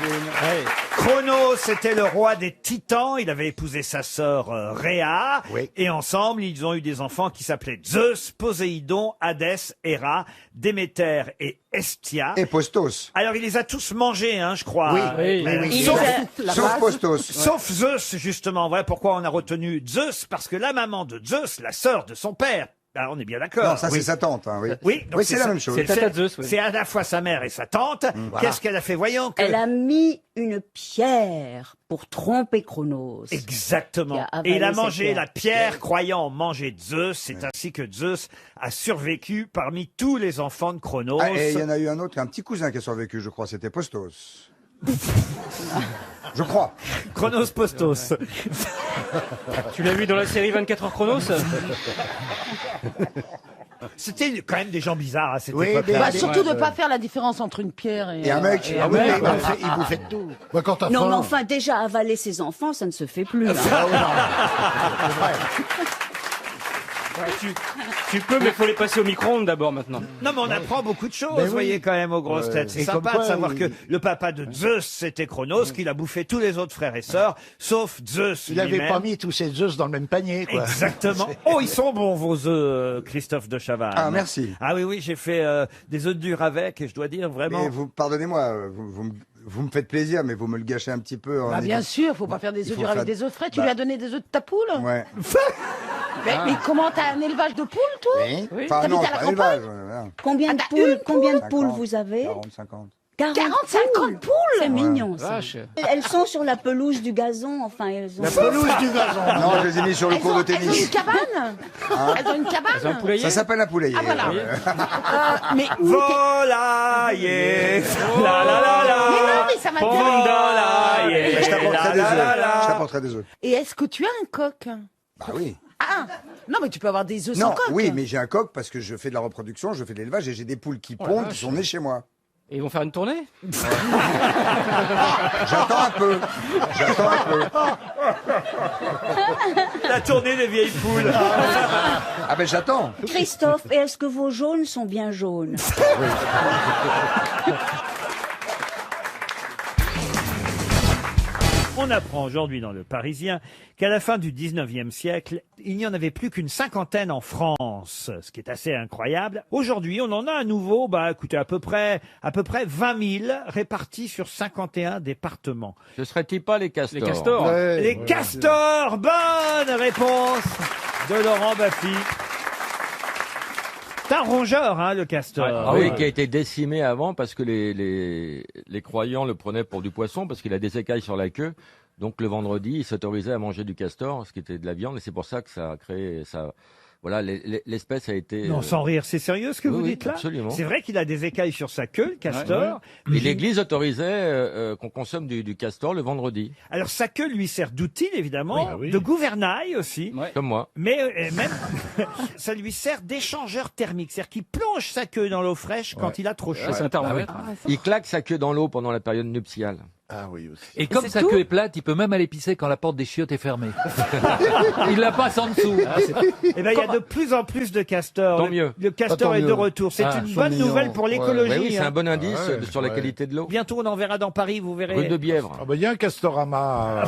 Ouais. Chronos était le roi des Titans. Il avait épousé sa sœur Rhea. Et ensemble, ils ont eu des enfants qui s'appelaient Zeus, Poséidon, Hadès, Héra, Déméter et Hestia. Et Postos. Alors, il les a tous mangés, hein, je crois. Oui. Sauf Postos. Sauf Zeus, justement. Voilà pourquoi on a retenu Zeus, parce que la maman de Zeus, la sœur de son père, ah, on est bien d'accord. Non, ça c'est sa tante. Hein, oui, donc c'est la même chose. C'est à la fois sa mère et sa tante. Voilà. Qu'est-ce qu'elle a fait? Voyons que... Elle a mis une pierre pour tromper Chronos. Exactement. Qui Et il a avalé mangé cette la pierre, croyant manger Zeus. C'est ainsi que Zeus a survécu parmi tous les enfants de Chronos. Ah, et il y en a eu un autre, un petit cousin qui a survécu, je crois, c'était Postos. Je crois. Chronos Postos. Tu l'as vu dans la série 24 heures Chronos? C'était quand même des gens bizarres à cette Oui, époque-là. bah, Surtout de ne pas faire la différence entre une pierre et un mec. Ah oui, il bouffait de tout. Ouais, quand t'as Non, faim. mais enfin, déjà, avaler ses enfants, ça ne se fait plus. là. Tu peux, mais il faut les passer au micro-ondes d'abord maintenant. Non, mais on apprend beaucoup de choses, Ben vous oui. voyez, quand même, aux grosses têtes. C'est Et comme sympa quoi, de savoir il- que le papa de Zeus, c'était Chronos, qu'il a bouffé tous les autres frères et sœurs, sauf Zeus Il avait lui-même. pas mis tous ses œufs dans le même panier, quoi. Exactement. Oh, ils sont bons, vos œufs, Christophe de Chavannes. Ah, merci. Ah oui, oui, j'ai fait des œufs durs avec, et je dois dire, vraiment... Mais vous, pardonnez-moi, vous me faites plaisir, mais vous me le gâchez un petit peu. Bah, bien sûr, faut pas faire des Il œufs faut durs avec faire- des œufs frais. Tu Bah. lui as donné des œufs de ta poule? Ouais. Mais comment t'as un élevage de poules, toi? Oui. T'habites Enfin, non, à la pas campagne? élevage. Voilà. Combien de Ah, poules, une combien de 50, poules vous avez? 40, 50. 50 poules? C'est mignon, ça. Vache. Elles sont sur la pelouse du gazon, enfin, elles ont... La pelouse du gazon. Non, je les ai mis sur le cours de Elles ont une tennis. cabane? Hein Elles ont une cabane? Elles ont un poulailler. Ça s'appelle un poulailler. Ah, voilà. Mais où Volailler, la la la la. Mais non, mais ça m'a Volailler, Mais je t'apporterai des la, la, œufs. la. Je t'apporterai des œufs. Et est-ce que tu as un coq? Bah oui. Ah! Non, mais tu peux avoir des œufs Non, sans coq. oui, mais j'ai un coq parce que je fais de la reproduction, je fais de l'élevage et j'ai des poules qui pondent, vache. qui sont nées chez moi. Et ils vont faire une tournée? J'attends un peu. J'attends un peu. La tournée des vieilles poules. Ah ben j'attends. Christophe, et est-ce que vos jaunes sont bien jaunes? On apprend aujourd'hui dans le Parisien qu'à la fin du 19e siècle, il n'y en avait plus qu'une cinquantaine en France, ce qui est assez incroyable. Aujourd'hui, on en a à nouveau, écoutez, à peu près 20 000 répartis sur 51 départements. Ce serait-il pas les castors? Les castors. Ouais, Les ouais, castors, bonne réponse de Laurent Baffy. C'est un rongeur, hein, le castor. Ah oui, qui a été décimé avant parce que les croyants le prenaient pour du poisson parce qu'il a des écailles sur la queue. Donc le vendredi, ils s'autorisaient à manger du castor, ce qui était de la viande, et c'est pour ça que ça a créé, ça voilà, l'espèce a été... Non, sans rire, c'est sérieux ce que vous oui, dites là? absolument. C'est vrai qu'il a des écailles sur sa queue, le castor. Et l'Église autorisait qu'on consomme du castor le vendredi. Alors sa queue lui sert d'outil, évidemment, Oui. de gouvernail aussi. Comme moi. Mais même, ça lui sert d'échangeur thermique. C'est-à-dire qu'il plonge sa queue dans l'eau fraîche quand il a trop chaud. Il claque sa queue dans l'eau pendant la période nuptiale. Ah oui aussi. Et comme sa queue est plate, il peut même aller pisser quand la porte des chiottes est fermée. Il la passe en dessous. Eh ben, il y a de plus en plus de castors. Tant mieux. Le castor est de retour. C'est une bonne nouvelle pour l'écologie. Oui, c'est hein. un bon indice sur la qualité de l'eau. Bientôt, on en verra dans Paris, vous verrez. Rue de Bièvre. Ah bah, il y a un Castorama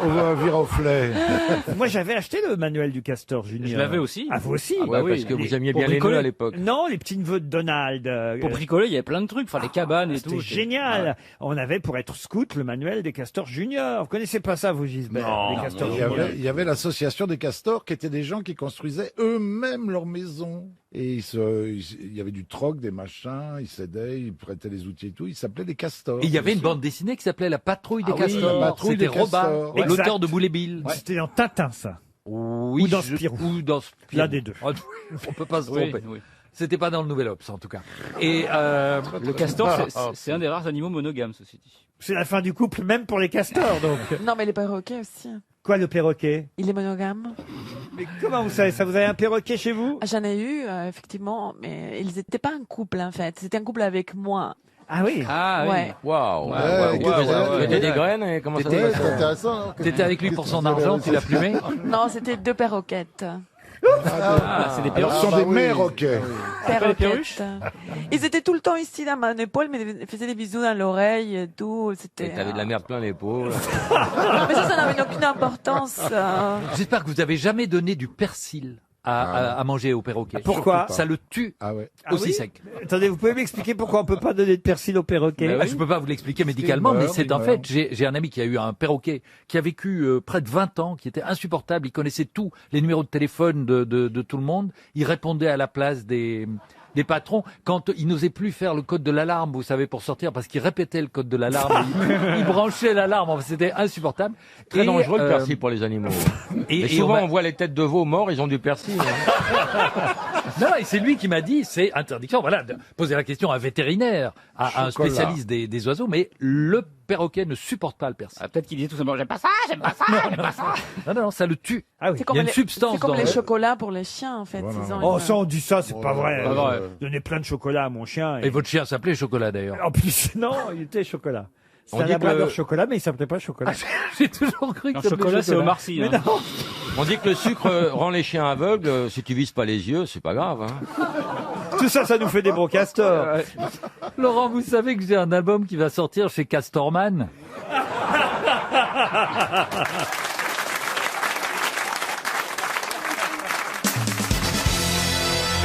au Viroflay. Moi, j'avais acheté le manuel du Castor Junior. Je l'avais aussi. Ah, vous aussi? Ah ouais, parce que vous aimiez bien les nœuds à l'époque. Non, les petits neveux de Donald. Pour bricoler, il y avait plein de trucs, enfin les cabanes et tout. C'était génial. On avait, pour être scout, le manuel des castors juniors. Vous connaissez pas ça, vous, Gisbert? Les castors juniors. Il y avait l'association des castors qui étaient des gens qui construisaient eux-mêmes leur maison. Et il y avait du troc, des machins, ils s'aidaient, ils prêtaient les outils et tout. Ils s'appelaient des castors. Et il y avait une bande dessinée qui s'appelait La Patrouille des Ah Castors. La Patrouille C'était des Robin, Castors. Exact. l'auteur de Boule et Bill. C'était dans Tintin, ça. Oui, Ou dans Spirou. Ou dans Spirou. L'un des deux. On peut pas se Oui, tromper. oui. C'était pas dans le Nouvel Obs, en tout cas. Et Le castor, c'est un des rares animaux monogames, ceci dit. C'est la fin du couple, même pour les castors, donc. Non, mais les perroquets aussi. Quoi, le perroquet? Il est monogame. Mais comment vous savez ça? Vous avez un perroquet chez vous? J'en ai eu, effectivement, mais ils n'étaient pas un couple, en fait. C'était un couple avec moi. Ah oui? Ah Ouais. oui. Waouh. Tu mettais des graines et comment ça se Ouais, passait c'est intéressant. hein. T'étais avec lui pour son argent, tu l'as plumé? Non, c'était 2 perroquettes. Ah, c'est des Alors, ce sont des mères, ok. Perroquettes. Ils étaient tout le temps ici dans mon épaule, mais ils faisaient des bisous dans l'oreille et tout. C'était. T'avais de la merde plein l'épaule. Mais ça n'avait aucune importance. J'espère que vous avez jamais donné du persil à manger au perroquet. Pourquoi? Ça le tue Ah ouais. aussi oui sec. Attendez, vous pouvez m'expliquer pourquoi on peut pas donner de persil au perroquet? Je peux pas vous l'expliquer médicalement, mais c'est en fait, j'ai un ami qui a eu un perroquet qui a vécu près de 20 ans, qui était insupportable. Il connaissait tous les numéros de téléphone de tout le monde. Il répondait à la place des patrons quand il n'osait plus faire le code de l'alarme, vous savez, pour sortir, parce qu'il répétait le code de l'alarme. il branchait l'alarme. Enfin, c'était insupportable. Très dangereux le persil pour les animaux. Et souvent, on voit les têtes de veaux morts, ils ont du persil. Non, et c'est lui qui m'a dit, c'est interdiction, voilà, de poser la question à un vétérinaire, à un spécialiste des oiseaux, mais le perroquet ne supporte pas le persil. Ah, peut-être qu'il disait tout simplement, j'aime pas ça, j'aime pas ça, j'aime pas ça. Non, ça le tue. Ah oui. Il y a une substance C'est comme dans les le... chocolats pour les chiens, en fait. Voilà. Ils ont Oh, une- ça, on dit ça, c'est pas vrai. Pas vrai. Donner plein de chocolat à mon chien. Et votre chien s'appelait Chocolat, d'ailleurs. En plus, non, il était chocolat. C'est On un dit que labrador le- chocolat, mais il s'appelait pas chocolat. J'ai toujours cru que Un ça chocolat, c'est Omar Sy. Mais hein. non. On dit que le sucre rend les chiens aveugles. Si tu vises pas les yeux, c'est pas grave. Hein. Tout ça, ça nous fait des bons castors. Laurent, vous savez que j'ai un album qui va sortir chez Castorman.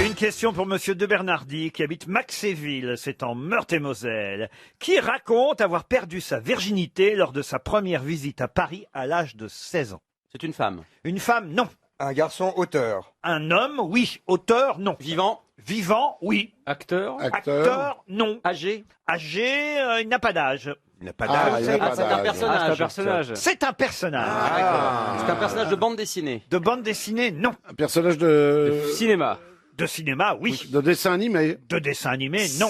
Une question pour Monsieur de Bernardi, qui habite Maxéville, c'est en Meurthe-et-Moselle, qui raconte avoir perdu sa virginité lors de sa première visite à Paris à l'âge de 16 ans. C'est une femme. Une femme, non. Un garçon auteur. Un homme, oui. Auteur, non. Vivant. Vivant, oui. Acteur. Acteur, non. Âgé. Âgé, il n'a pas d'âge. Il n'a pas Ah, d'âge. il n'y a pas c'est un d'âge. personnage. C'est un personnage. C'est un personnage. C'est un personnage de bande dessinée. De bande dessinée, non. Un personnage de Cinéma. De cinéma, oui. de dessin animé. De dessin animé, non.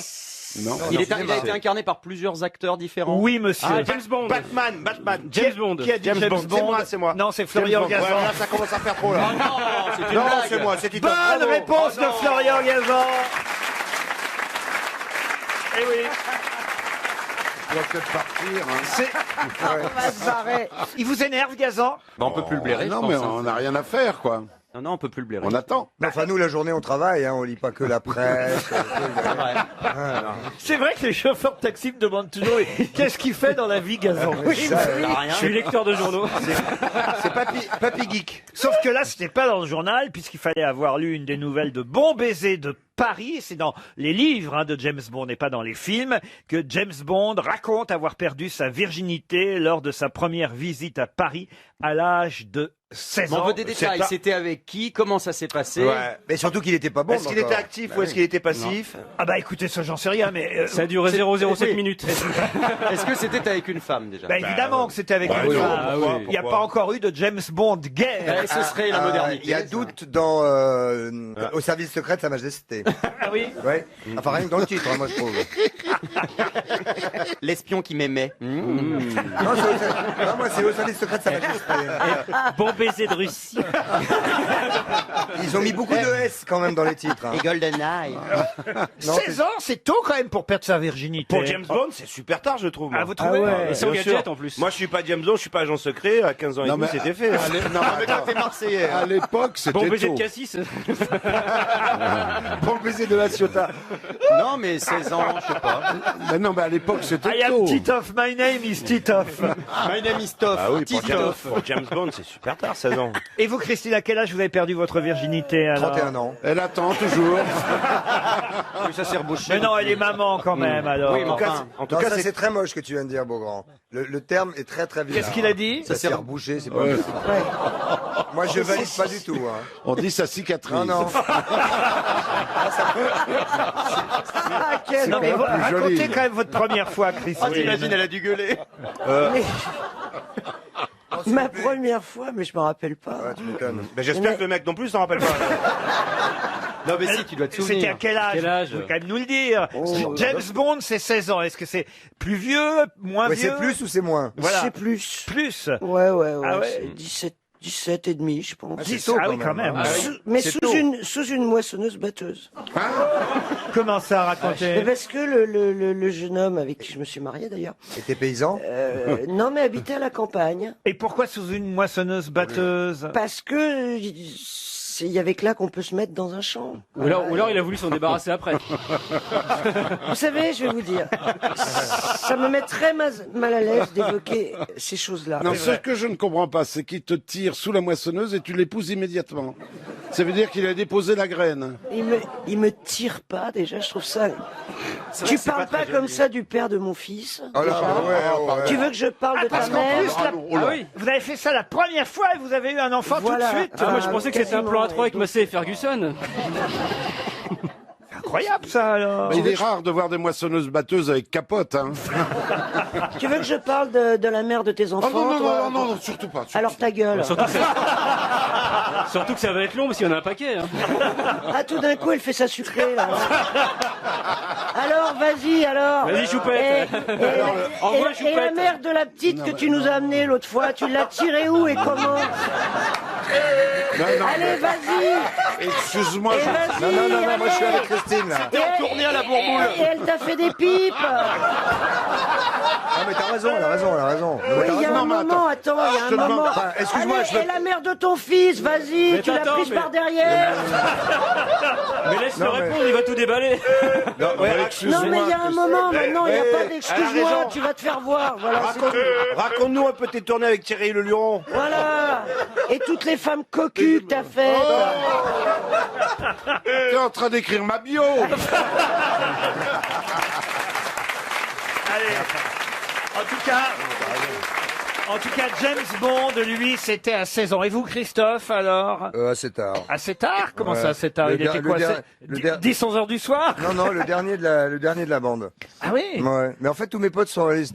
Non. Il a été incarné par plusieurs acteurs différents. Oui, monsieur. Ah, James Bond. Batman. James Bond. Qui a dit James Bond. C'est moi. Non, c'est Florian James Bond. Gazan. Ouais, là, ça commence à faire trop, là. Non, c'est une Non, blague. c'est moi, c'est Tito. Bonne Bravo. réponse Oh, de non. Florian Gazan. Eh oui. On va peut-être partir. Hein. C'est... Ouais. On va se barrer. Il vous énerve, Gazan? Bah, on peut plus le blairer, je Non, pense, mais hein. on n'a rien à faire, quoi. Non, non, on peut plus le blairer. On attend. Enfin, nous, la journée, on travaille, hein, on lit pas que la presse. C'est vrai que les chauffeurs de taxi me demandent toujours qu'est-ce qu'il fait dans la vie, Gazan? Oui, ça, Je suis lecteur de journaux. C'est Papy Geek. Sauf que là, c'était pas dans le journal, puisqu'il fallait avoir lu une des nouvelles de Bon Baiser de Paris. C'est dans les livres de James Bond et pas dans les films que James Bond raconte avoir perdu sa virginité lors de sa première visite à Paris à l'âge de 16 ans. On veut des détails. C'était avec qui? Comment ça s'est passé? Mais surtout qu'il était pas bon. Est-ce qu'il était actif ou est-ce qu'il était passif? Ah bah écoutez, ça j'en sais rien, mais... Ça a duré 0,07 minutes. Est-ce que c'était avec une femme déjà? Bah évidemment que c'était avec une femme. Il n'y a pas encore eu de James Bond guerre. Ce serait la modernité. Il y a doute dans au service secret de Sa Majesté. Ah oui? Ouais. Enfin rien que dans le titre, hein, moi je trouve. L'espion qui m'aimait. Non, moi c'est au service secret de Sa Majesté. Bon baiser de Russie. Ils ont mis beaucoup de S quand même dans les titres. Hein. Et GoldenEye. 16 ans, c'est tôt quand même pour perdre sa virginité. Pour James Bond, c'est super tard, je trouve. Ah, vous trouvez? Et sans gadget en plus. Moi, je suis pas James Bond, je suis pas agent secret. À 15 ans et demi, c'était fait. mais quand t'es Marseillais. À l'époque, c'était Bon baiser tôt. de Cassis. Bon baiser de la Ciotat. Non, mais 16 ans, je sais pas. Mais non, mais à l'époque, c'était I am tôt. Titoff, my name is Titoff. My name is Toff. Ah oui, Pour James Bond, c'est super tard, 16 ans. Et vous, Christine, à quel âge vous avez perdu votre virginité alors? 31 ans. Elle attend toujours. Oui, ça s'est rebouché. Mais non, elle est maman quand même alors. Oui, mais enfin, en tout Non, cas, ça c'est c'est très moche ce que tu viens de dire, Beaugrand. Le terme est très très bizarre. Qu'est-ce qu'il a dit? Ça s'est rebouché, c'est pas Ouais. possible. Moi je valide pas du tout. Hein. On dit sa cicatrice. Non, non. Non, mais quand même plus racontez joli. quand même votre première fois, Christine. Ah, t'imagines, elle a dû gueuler. Ma première fois, mais je me rappelle pas. Ouais, tu m'étonnes. Ben, j'espère que le mec non plus s'en rappelle pas. Non, mais si, tu dois te souvenir. C'était à quel âge? Quel âge? Vous pouvez quand même nous le dire. James Bond, c'est 16 ans. Est-ce que c'est plus vieux, moins Ouais, vieux? c'est plus ou c'est moins? Voilà. C'est plus. Plus. Ouais. Ah ouais. C'est 17 et demi, je pense. Ah, c'est tôt, oui, quand même. Mais C'est sous tôt. une moissonneuse-batteuse. Comment ça, raconter? Mais parce que le jeune homme avec qui je me suis marié d'ailleurs, Et t'es paysan? non mais habitait à la campagne. Et pourquoi sous une moissonneuse-batteuse? Parce que il y avait que là qu'on peut se mettre dans un champ. Ou alors il a voulu s'en débarrasser après. Vous savez, je vais vous dire, ça me met très mal à l'aise d'évoquer ces choses-là. Non, ce que je ne comprends pas, c'est qu'il te tire sous la moissonneuse et tu l'épouses immédiatement. Ça veut dire qu'il a déposé la graine. Il me tire pas déjà, je trouve ça. Tu parles pas comme ça du père de mon fils. Oh là, ouais. Tu veux que je parle de ta Parce qu'en mère? plus, oui. vous avez fait ça la première fois et vous avez eu un enfant Voilà. tout de suite. Ah, moi je pensais que c'était un plan à 3 avec Massé et Ferguson. Incroyable ça alors. Mais il est rare de voir des moissonneuses batteuses avec capote. Hein. Tu veux que je parle de la mère de tes enfants? toi non, surtout pas. Alors ta gueule. Surtout que ça va être long parce qu'il y en a un paquet. Hein. Ah, tout d'un coup, elle fait ça sucré, là. Alors, vas-y, alors. Vas-y, Choupette. Envoie Et la Choupette. mère de la petite que tu nous as amenée l'autre fois, tu l'as tirée où et comment? Allez, vas-y. Excuse-moi, Et je... vas-y, Non, moi je suis allez. avec Christine là. Tourné à la bourboule. Et elle t'a fait des pipes. Ah mais t'as raison, elle a raison. Non, mais Oui, t'as il y a raison. un moment, attends, il y a un moment. Enfin, excuse-moi, Allez, je veux- et la mère de ton fils, vas-y, Mais tu l'as t'attends, prise mais- par derrière. Mais laisse-le Non, mais- répondre, il va tout déballer. Non, Non, mais il y a un moment, maintenant, il n'y a pas Elle a d'excuse-moi, raison. tu vas te faire voir. Voilà, c'est tout. Raconte-nous un peu tes tournées avec Thierry Le Luron. Voilà. Et toutes les femmes cocues que t'as faites. T'es en train d'écrire ma bio. Allez. En tout cas, James Bond, lui, c'était à 16 ans. Et vous, Christophe, alors? Assez tard. Assez tard? Comment Ouais. ça, assez tard? Le Il était der- quoi? le der- le der- 10-11 heures du soir? Non, le dernier de la bande. Ah oui? Ouais. Mais en fait, tous mes potes sont allés se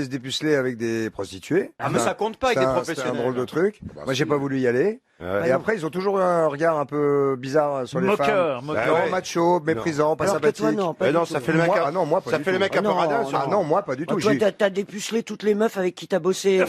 dépuceler avec des prostituées. Ah, mais ça compte pas avec C'est des un- professionnels. C'est un drôle de truc. Moi, j'ai pas voulu y aller. Ouais. Et après, ils ont toujours eu un regard un peu bizarre sur les Moqueur, femmes. moqueur. Non, Ouais. macho, méprisant, pas Alors que sympathique. toi, non, pas Mais du non, tout. ça fait le mec. Moi, ah non, moi, pas Ça du fait tout. le mec un peu Non. radin. Ah sûrement. non, moi, pas du tout. Toi, J'ai- t'as dépucelé toutes les meufs avec qui t'as bossé.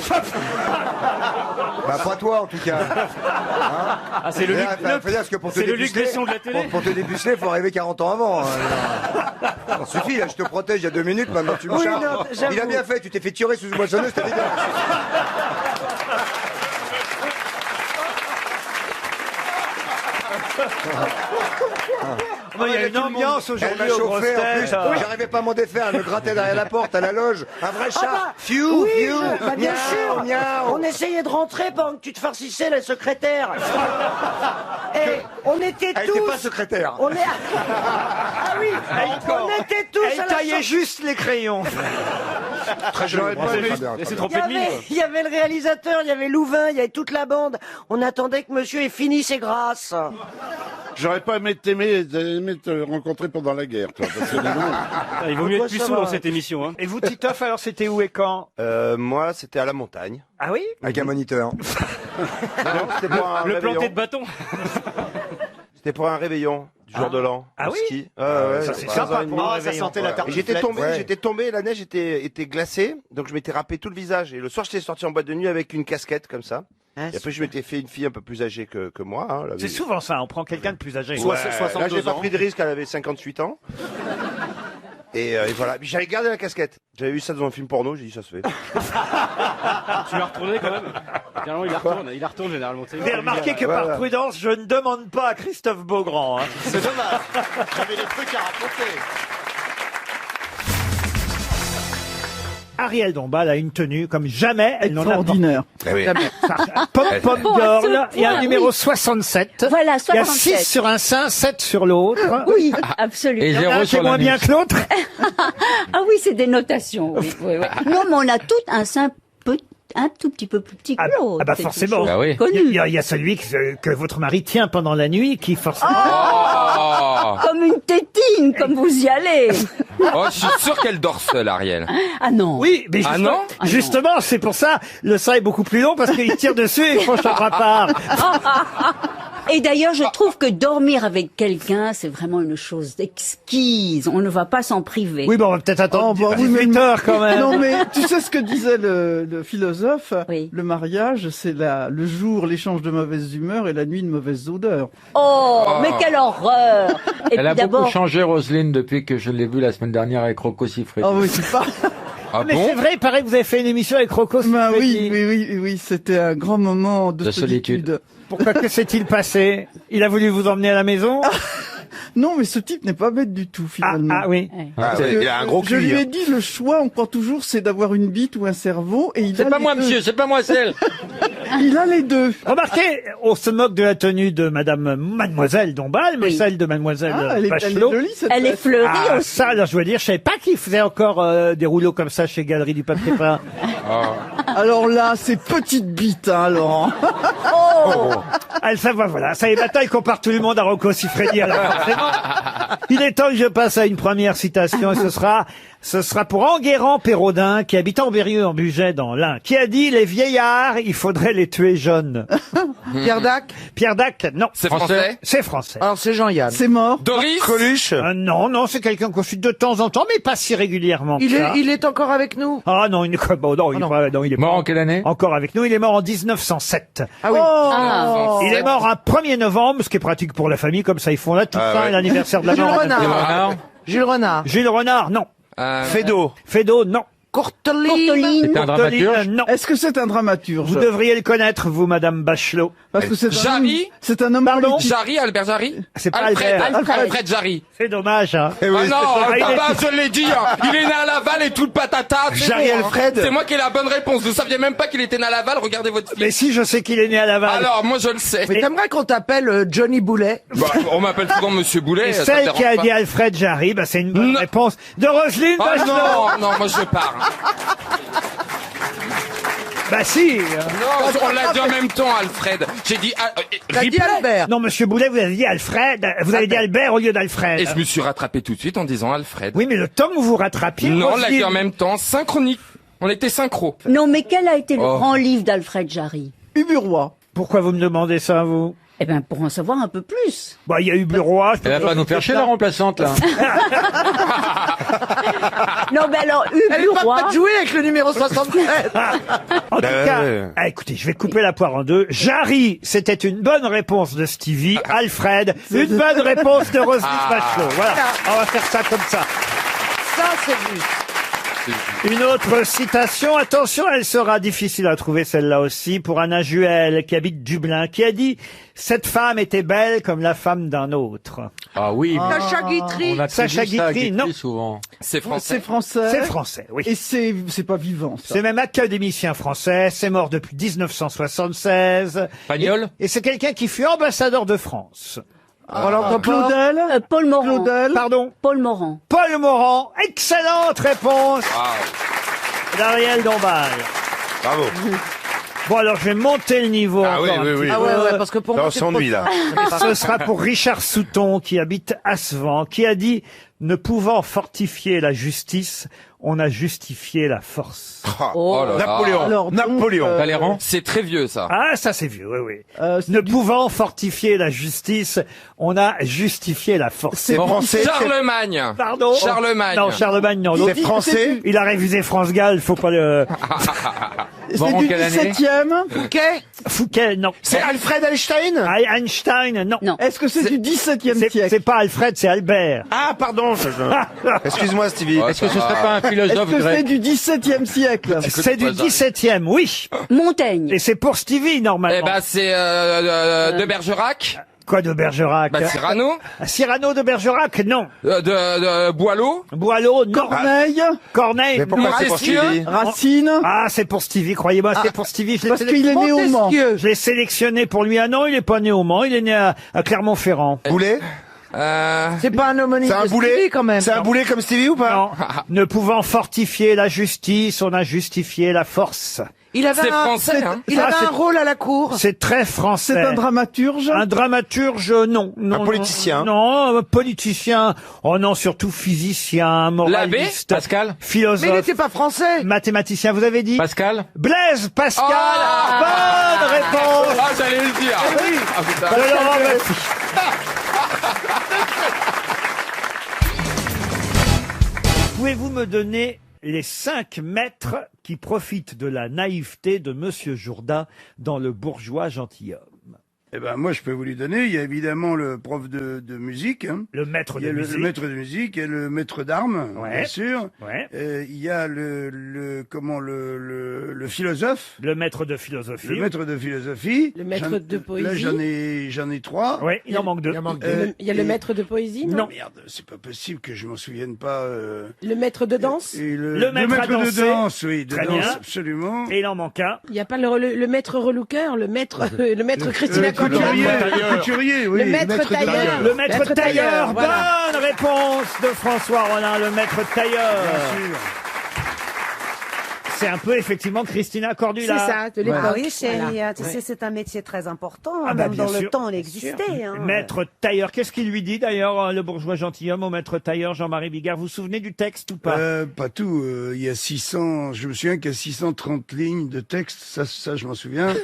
Bah, pas toi, en tout cas. Hein Ah, c'est le Mais, Luc, faut dire, parce que pour te c'est le Luc dépuceler- Besson de la télé. Pour te dépuceler, faut arriver 40 ans avant. Ça suffit, là, je te protège il y a 2 minutes, maintenant tu me Oui, charges. non, j'avoue. Il a bien fait, tu t'es fait tirer sous une moissonneuse, t'as dit bien. Franchement, il y a une ambiance Elle aujourd'hui m'a aux grosses chauffé en plus. têtes. J'arrivais pas à m'en défaire. Elle me grattait derrière la porte à la loge. Un vrai chat. bah, Fiou, oui, fiou. bah, bien sûr. miaou. On essayait de rentrer pendant que tu te farcissais la secrétaire. Et on était Elle tous. était pas secrétaire. On est. Ah oui. On était tous Elle à la taillait sortie. juste les crayons. Très joli. Bravo, Fabien. Il y avait le réalisateur, il y avait Louvain, il y avait toute la bande. On attendait que monsieur ait fini ses grâces. J'aurais pas aimé te rencontrer pendant la guerre, toi. Parce que dis donc, Il vaut mieux être plus sous dans cette émission. Hein. Et vous, Titoff, alors c'était où et quand? Moi, c'était à la montagne. Ah oui? Avec un moniteur. Non, c'était pour un Le réveillon. planté de bâton. C'était pour un réveillon du jour de l'an. Ah au oui ski. Ouais, ça, c'est 3 sympa ans et demi. pour un réveillon. Et j'étais tombé, la neige était glacée, donc je m'étais râpé tout le visage. Et le soir, j'étais sorti en boîte de nuit avec une casquette comme ça. Et après, je m'étais fait une fille un peu plus âgée que moi. Hein, C'est souvent ça, on prend quelqu'un de plus âgé. Ouais, là, j'ai pas pris de risque, elle avait 58 ans. Et voilà. Puis j'avais gardé la casquette. J'avais vu ça dans un film porno, j'ai dit ça se fait. Tu l'as retourné quand même. Généralement, il la retourne généralement. Vous avez remarqué que par prudence, je ne demande pas à Christophe Beaugrand. Hein. C'est dommage. J'avais des trucs à raconter. Ariel Dombal a une tenue comme jamais elle n'en a Extraordinaire. Pom Girl, il y a un numéro 67. Voilà, Il y a 67. 6 sur un sein, 7 sur l'autre. Oui, absolument. Il y en a un qui est moins bien que l'autre. Ah oui, c'est des notations. Oui, oui, oui. Non, mais on a tout un sein un tout petit peu plus petit que l'autre. Ah bah C'est forcément. une chose connue. Il y a celui que votre mari tient pendant la nuit qui forcément... Comme une tétine, comme vous y allez. Oh, je suis sûr qu'elle dort seule, Ariel. Ah non. Oui, mais Ah justement, non justement, c'est pour ça, le sein est beaucoup plus long parce qu'il tire dessus et il faut chaque part. Et d'ailleurs, je trouve que dormir avec quelqu'un, c'est vraiment une chose exquise. On ne va pas s'en priver. Oui, bon, on va peut-être attendre Oh, bah oui, 18 heures quand même. Non, mais Tu sais ce que disait le philosophe? Le mariage, c'est le jour, l'échange de mauvaise humeur et la nuit, de mauvaise odeur. Oh, mais quelle horreur! Et Elle a puis beaucoup d'abord, changé, Roselyne, depuis que je l'ai vue la semaine dernière avec Rocco Siffredi. Ah oui, c'est pas... Ah Mais bon c'est vrai, il paraît que vous avez fait une émission avec Rocco Bah Siffredi. oui, c'était un grand moment de solitude. Pourquoi, que s'est-il passé? Il a voulu vous emmener à la maison? Non, mais ce type n'est pas bête du tout, finalement. Ah oui. Ah, Parce ouais, que il a un gros je cul. lui ai hein. dit, le choix, on croit toujours, c'est d'avoir une bite ou un cerveau, et il C'est a pas les moi, deux. monsieur, c'est pas moi, celle. Il a les deux. Remarquez, on se moque de la tenue de Mademoiselle Dombal, mais celle de Mademoiselle elle est Bachelot. jolie, cette elle est veste. fleurie Ah, aussi. ça, alors je dois dire, je savais pas qu'il faisait encore des rouleaux comme ça chez Galerie du Papier Peint. Alors là, c'est petite bite, hein, Laurent. Ah, ça va, voilà. Ça y est, maintenant, il compare tout le monde à Rocco Siffredi. Alors, forcément, il est temps que je passe à une première citation, et ce sera pour Enguerrand Pérodin, qui habite en Berrieux, en Bugey, dans l'Ain, qui a dit: les vieillards, il faudrait les tuer jeunes. Pierre Dac? Pierre Dac, non. C'est français? C'est français. Alors c'est Jean-Yann. C'est mort. Doris? Coluche. Non, c'est quelqu'un qu'on suit de temps en temps, mais pas si régulièrement que ça. Il est encore avec nous? Ah non, il est Mort en quelle année? encore avec nous. Il est mort en 1907. Ah oui. Il est mort un 1er novembre, ce qui est pratique pour la famille, comme ça ils font là tout ça, et l'anniversaire de la Jules mort. Renard. Jules Renard. Jules Renard, non. Fédo. Fédo, non. Courteline. C'était un dramaturge? Non. Est-ce que c'est un dramaturge? Vous devriez le connaître, vous, Madame Bachelot. Parce que c'est Jarry? c'est un homme Pardon? politique. Jarry, Albert Jarry? C'est pas Alfred. Albert. Alfred Jarry. C'est dommage, hein. Ah non, Ah, il papa, est- je l'ai dit, hein. Il est né à Laval et tout le patata. c'est Jarry bon, hein. Alfred. C'est moi qui ai la bonne réponse. Vous saviez même pas qu'il était né à Laval. Regardez votre fils. Mais si, je sais qu'il est né à Laval. Alors, moi, je le sais. Mais t'aimerais qu'on t'appelle Johnny Boulet? Bah, on m'appelle souvent Monsieur Boulet. Et ça me celle dérange qui a pas. dit Alfred Jarry, bah, c'est une bonne Non. réponse de Roselyne Oh Bachelot. non, moi je pars. Bah si. Non, on l'a dit en même temps, Alfred. J'ai dit T'as dit Ripley. Albert. Non, Monsieur Boulet, vous avez dit Alfred. Vous avez dit Albert au lieu d'Alfred. Et je me suis rattrapé tout de suite en disant Alfred. Oui, mais le temps que vous vous rattrapiez. Non, on l'a Roselyne- dit en même temps, synchronique. On était synchro. Non, mais quel a été le Oh. grand livre d'Alfred Jarry? Uburois. Pourquoi vous me demandez ça, vous? Eh ben, pour en savoir un peu plus. Bah, il y a eu Bureau. Elle va pas nous faire chier, la remplaçante, là. Non, mais alors, Elle est pas Uburois. prête de jouer avec le numéro 73. En tout cas, écoutez, je vais couper la poire en deux. Jarry, c'était une bonne réponse de Stevie. Alfred, une bonne réponse de Roselyne Bachelot. Voilà, on va faire ça comme ça. Ça, c'est juste. Une autre citation, attention, elle sera difficile à trouver celle-là aussi, pour Anna Juel, qui habite Dublin, qui a dit « Cette femme était belle comme la femme d'un autre ». Ah oui, mais Sacha Guitry. on a Sacha Guitry, non. souvent. C'est français. C'est français. C'est français, oui. Et c'est pas vivant, ça. C'est même académicien français, c'est mort depuis 1976. Pagnol. Et c'est quelqu'un qui fut ambassadeur de France. Claudel. Paul Morand. Claudel. Pardon? Paul Morand. Paul Morand. Excellente réponse d'Ariel Dombal. Bravo. Bon, alors je vais monter le niveau Ah encore oui, un oui, petit oui. peu. Ah ouais, parce que pour Là, moi, on c'est s'ennuie, trop- là. Ce sera pour Richard Souton, qui habite Assevant, qui a dit « Ne pouvant fortifier la justice, on a justifié la force. Oh là là. Napoléon. Alors, donc, Napoléon. Talleyrand. C'est très vieux, ça. Ah, ça c'est vieux, oui, oui. c'est Ne pouvant fortifier la justice, on a justifié la force. C'est français. Charlemagne. Pardon? Charlemagne. Non, Charlemagne, non. C'est L'autre, français. il a révisé France Gall, faut pas le... c'est Bon, du quelle année 17e. Fouquet, non. C'est Alfred Einstein. Einstein, non. Non. Est-ce que c'est du 17e C'est siècle? pas Alfred, c'est Albert. Ah, pardon. Excuse-moi, Stevie. Est-ce que ce serait pas un Est-ce philosophe que c'est grec? du 17e siècle? C'est du 17e, oui. Montaigne. Et c'est pour Stevie, normalement. Eh ben, c'est de Bergerac. Quoi de Bergerac? Bah, Cyrano. Cyrano de Bergerac, non. De Boileau. Boileau, non. Corneille. Corneille, Mais pourquoi non. c'est pour Montesquieu. Stevie Racine. Ah, c'est pour Stevie, croyez-moi, c'est pour Stevie. Je l'ai Parce qu'il est né au Mans. Je l'ai sélectionné pour lui. Ah non, il est pas né au Mans, il est né à Clermont-Ferrand. Boulet. C'est pas un homonyme C'est un de boulet. Stevie, quand même. C'est un boulet comme Stevie ou pas? Non. Ne pouvant fortifier la justice, on a justifié la force. Il avait C'est un, français, hein. il Ah, avait c'est- un rôle à la cour. C'est très français. C'est un dramaturge. Un dramaturge, non. non Un politicien. Non, un politicien. Oh non, surtout physicien, moraliste. Pascal. Philosophe. Mais il n'était pas français. Mathématicien, vous avez dit? Pascal. Blaise Pascal. Ah. Bonne réponse. Ah, j'allais le dire. Oui. Ah, putain. De Laurent Baffy. Pouvez-vous me donner les 5 maîtres qui profitent de la naïveté de Monsieur Jourdain dans Le Bourgeois gentilhomme? Eh ben, moi, je peux vous les donner. Il y a évidemment le prof de musique. Hein. Le maître Il y de a musique. le maître de musique et le maître d'armes, Ouais. bien sûr. Ouais. Il y a le philosophe. Le maître de philosophie. Le maître de philosophie. Le maître de poésie. Là, j'en ai 3. Oui, il en manque 2. Il y a le maître de poésie, non? Non, merde, c'est pas possible que je m'en souvienne pas. Le maître de danse? Et Le maître à de danser. danse, oui, de Très danse, bien. absolument. Et il en manque un. Il n'y a pas le maître relooker, le maître Christina Cordula? Le couturier, oui. Le maître tailleur. Le maître tailleur. voilà. Bonne réponse de François Rollin, le maître tailleur. Bien sûr. C'est un peu effectivement Christina Cordula. C'est ça, de l'époque. Ah oui, chérie, Voilà. tu sais, c'est un métier très important. Ah bah, Même bien dans sûr. le temps, il existait. Hein. Maître tailleur. Qu'est-ce qu'il lui dit d'ailleurs, le bourgeois gentilhomme, au maître tailleur Jean-Marie Bigard? Vous vous souvenez du texte ou pas? Pas tout. Il y a 600. Je me souviens qu'il y a 630 lignes de texte. Ça, je m'en souviens.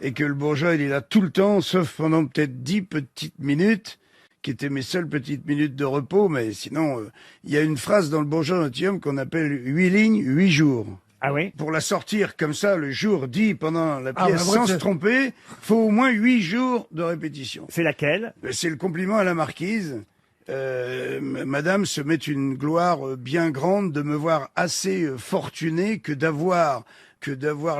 Et que le bourgeois, il est là tout le temps, sauf pendant peut-être 10 petites minutes, qui étaient mes seules petites minutes de repos. Mais sinon, il y a une phrase dans le bourgeois gentilhomme qu'on appelle 8 lignes, 8 jours. Ah oui? Pour la sortir comme ça, le jour dit pendant la Ah, pièce bah, moi, sans c'est- se tromper, faut au moins 8 jours de répétition. C'est laquelle? C'est le compliment à la marquise. Madame se met une gloire bien grande de me voir assez fortuné que d'avoir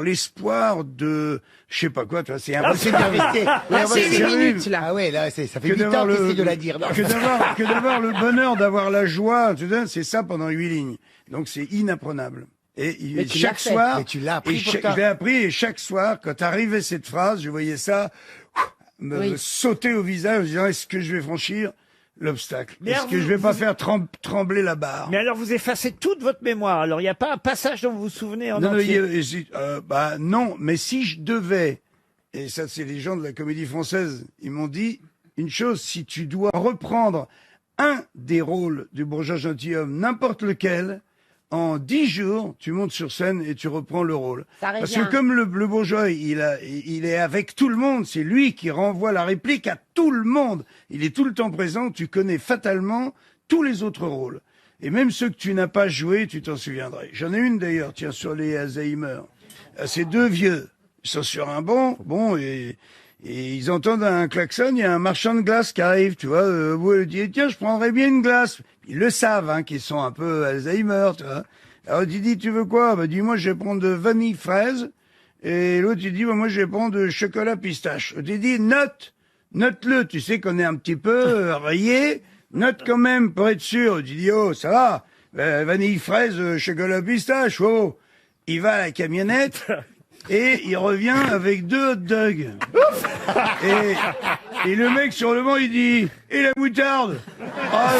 l'espoir de, je sais pas quoi, tu vois, c'est impossible d'investir. C'est C'est 8 minutes, là. Ah ouais, là, ça fait 8 ans qu'il essaie de la dire. Non. Que d'avoir le bonheur, d'avoir la joie, tu vois, c'est ça pendant 8 lignes. Donc c'est inapprenable. Et Mais tu chaque l'as fait. soir, Mais tu l'as appris et pour cha- toi. je l'ai appris et chaque soir, quand arrivait cette phrase, je voyais ça me Oui. sauter au visage en disant, est-ce que je vais franchir l'obstacle? Mais Est-ce alors, que je vais pas faire trembler la barre? Mais alors vous effacez toute votre mémoire. Alors il n'y a pas un passage dont vous vous souvenez en Non, non, entier? bah non, mais si je devais, et ça c'est les gens de la Comédie Française, ils m'ont dit une chose, si tu dois reprendre un des rôles du bourgeois gentilhomme, n'importe lequel, en 10 jours, tu montes sur scène et tu reprends le rôle. Ça Parce revient. que comme le bourgeois, il est avec tout le monde, c'est lui qui renvoie la réplique à tout le monde. Il est tout le temps présent, tu connais fatalement tous les autres rôles. Et même ceux que tu n'as pas joués, tu t'en souviendrais. J'en ai une d'ailleurs, tiens, sur les Alzheimer. C'est 2 vieux. Ils sont sur un banc, et ils entendent un klaxon, il y a un marchand de glace qui arrive, tu vois, il dit, tiens, je prendrais bien une glace. Ils le savent, hein, qu'ils sont un peu Alzheimer, tu vois. Alors tu dis, tu veux quoi? Bah dis-moi, je vais prendre de vanille fraise. Et l'autre, il dit, bah, moi, je vais prendre de chocolat pistache. Tu dis, note-le. Tu sais qu'on est un petit peu rayé. Note quand même pour être sûr. Tu dis, oh, ça va. Vanille fraise, chocolat pistache, oh. Il va à la camionnette. Et il revient avec 2 hot dogs. Et le mec sur le banc, il dit, et la moutarde? Ah,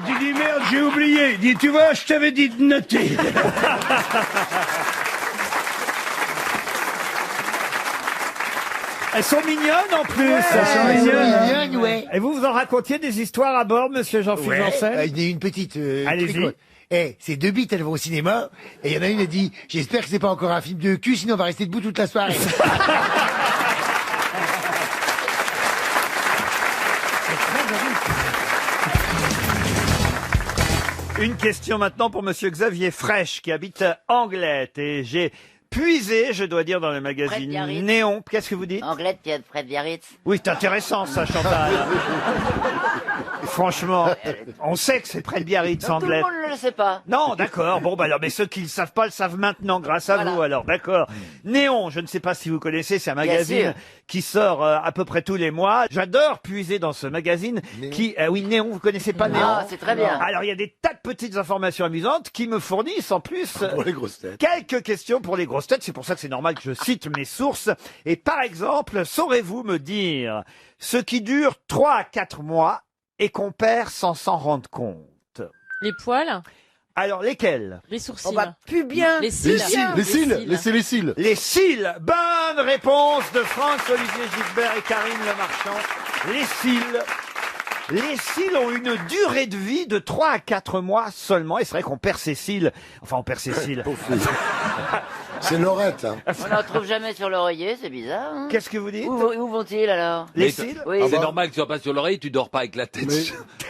tu dis, merde, j'ai oublié. Il dit, tu vois, je t'avais dit de noter. Elles sont mignonnes en plus. Elles sont mignonnes, ouais. Et vous en racontiez des histoires à bord, monsieur Jean-Philippe Janssen? Il y a une petite... Allez-y. truc, ouais. C'est 2 bites, elles vont au cinéma, et il y en a une, elle dit, j'espère que c'est pas encore un film de cul, sinon on va rester debout toute la soirée. Une question maintenant pour monsieur Xavier Fraîche, qui habite Anglette. Et j'ai puisé, je dois dire, dans le magazine Biarritz. Néon. Qu'est-ce que vous dites? Anglette, il y a Fred Biarritz. Oui, c'est intéressant ça, Chantal. Franchement, on sait que c'est près de Biarritz, Non, tout le Anglette. monde ne le sait pas. Non, d'accord. Bon, bah alors, mais ceux qui ne le savent pas le savent maintenant, grâce à vous, alors, d'accord. Néon, je ne sais pas si vous connaissez, c'est un magazine sûr. qui sort à peu près tous les mois. J'adore puiser dans ce magazine qui... oui, Néon, vous connaissez pas Néon? Ah, c'est très bien. Alors, il y a des tas de petites informations amusantes qui me fournissent en plus Pour les grosses têtes. quelques questions pour les grosses têtes. C'est pour ça que c'est normal que je cite mes sources. Et par exemple, saurez-vous me dire ce qui dure 3 à 4 mois et qu'on perd sans s'en rendre compte? Les poils? Alors, lesquels? Les sourcils. On va plus bien. Les cils. Les cils, laissez les cils. Les cils. Bonne réponse de Franck-Olivier Gilbert et Karine Le Marchand. Les cils. Les cils ont une durée de vie de 3 à 4 mois seulement. Et c'est vrai qu'on perd ses cils. Enfin, on perd ses cils. C'est Laurette. Hein. On n'en trouve jamais sur l'oreiller, c'est bizarre. Hein. Qu'est-ce que vous dites? Où vont-ils alors? Les Mais cils? Oui. C'est normal que tu sois pas sur l'oreille, tu dors pas avec la tête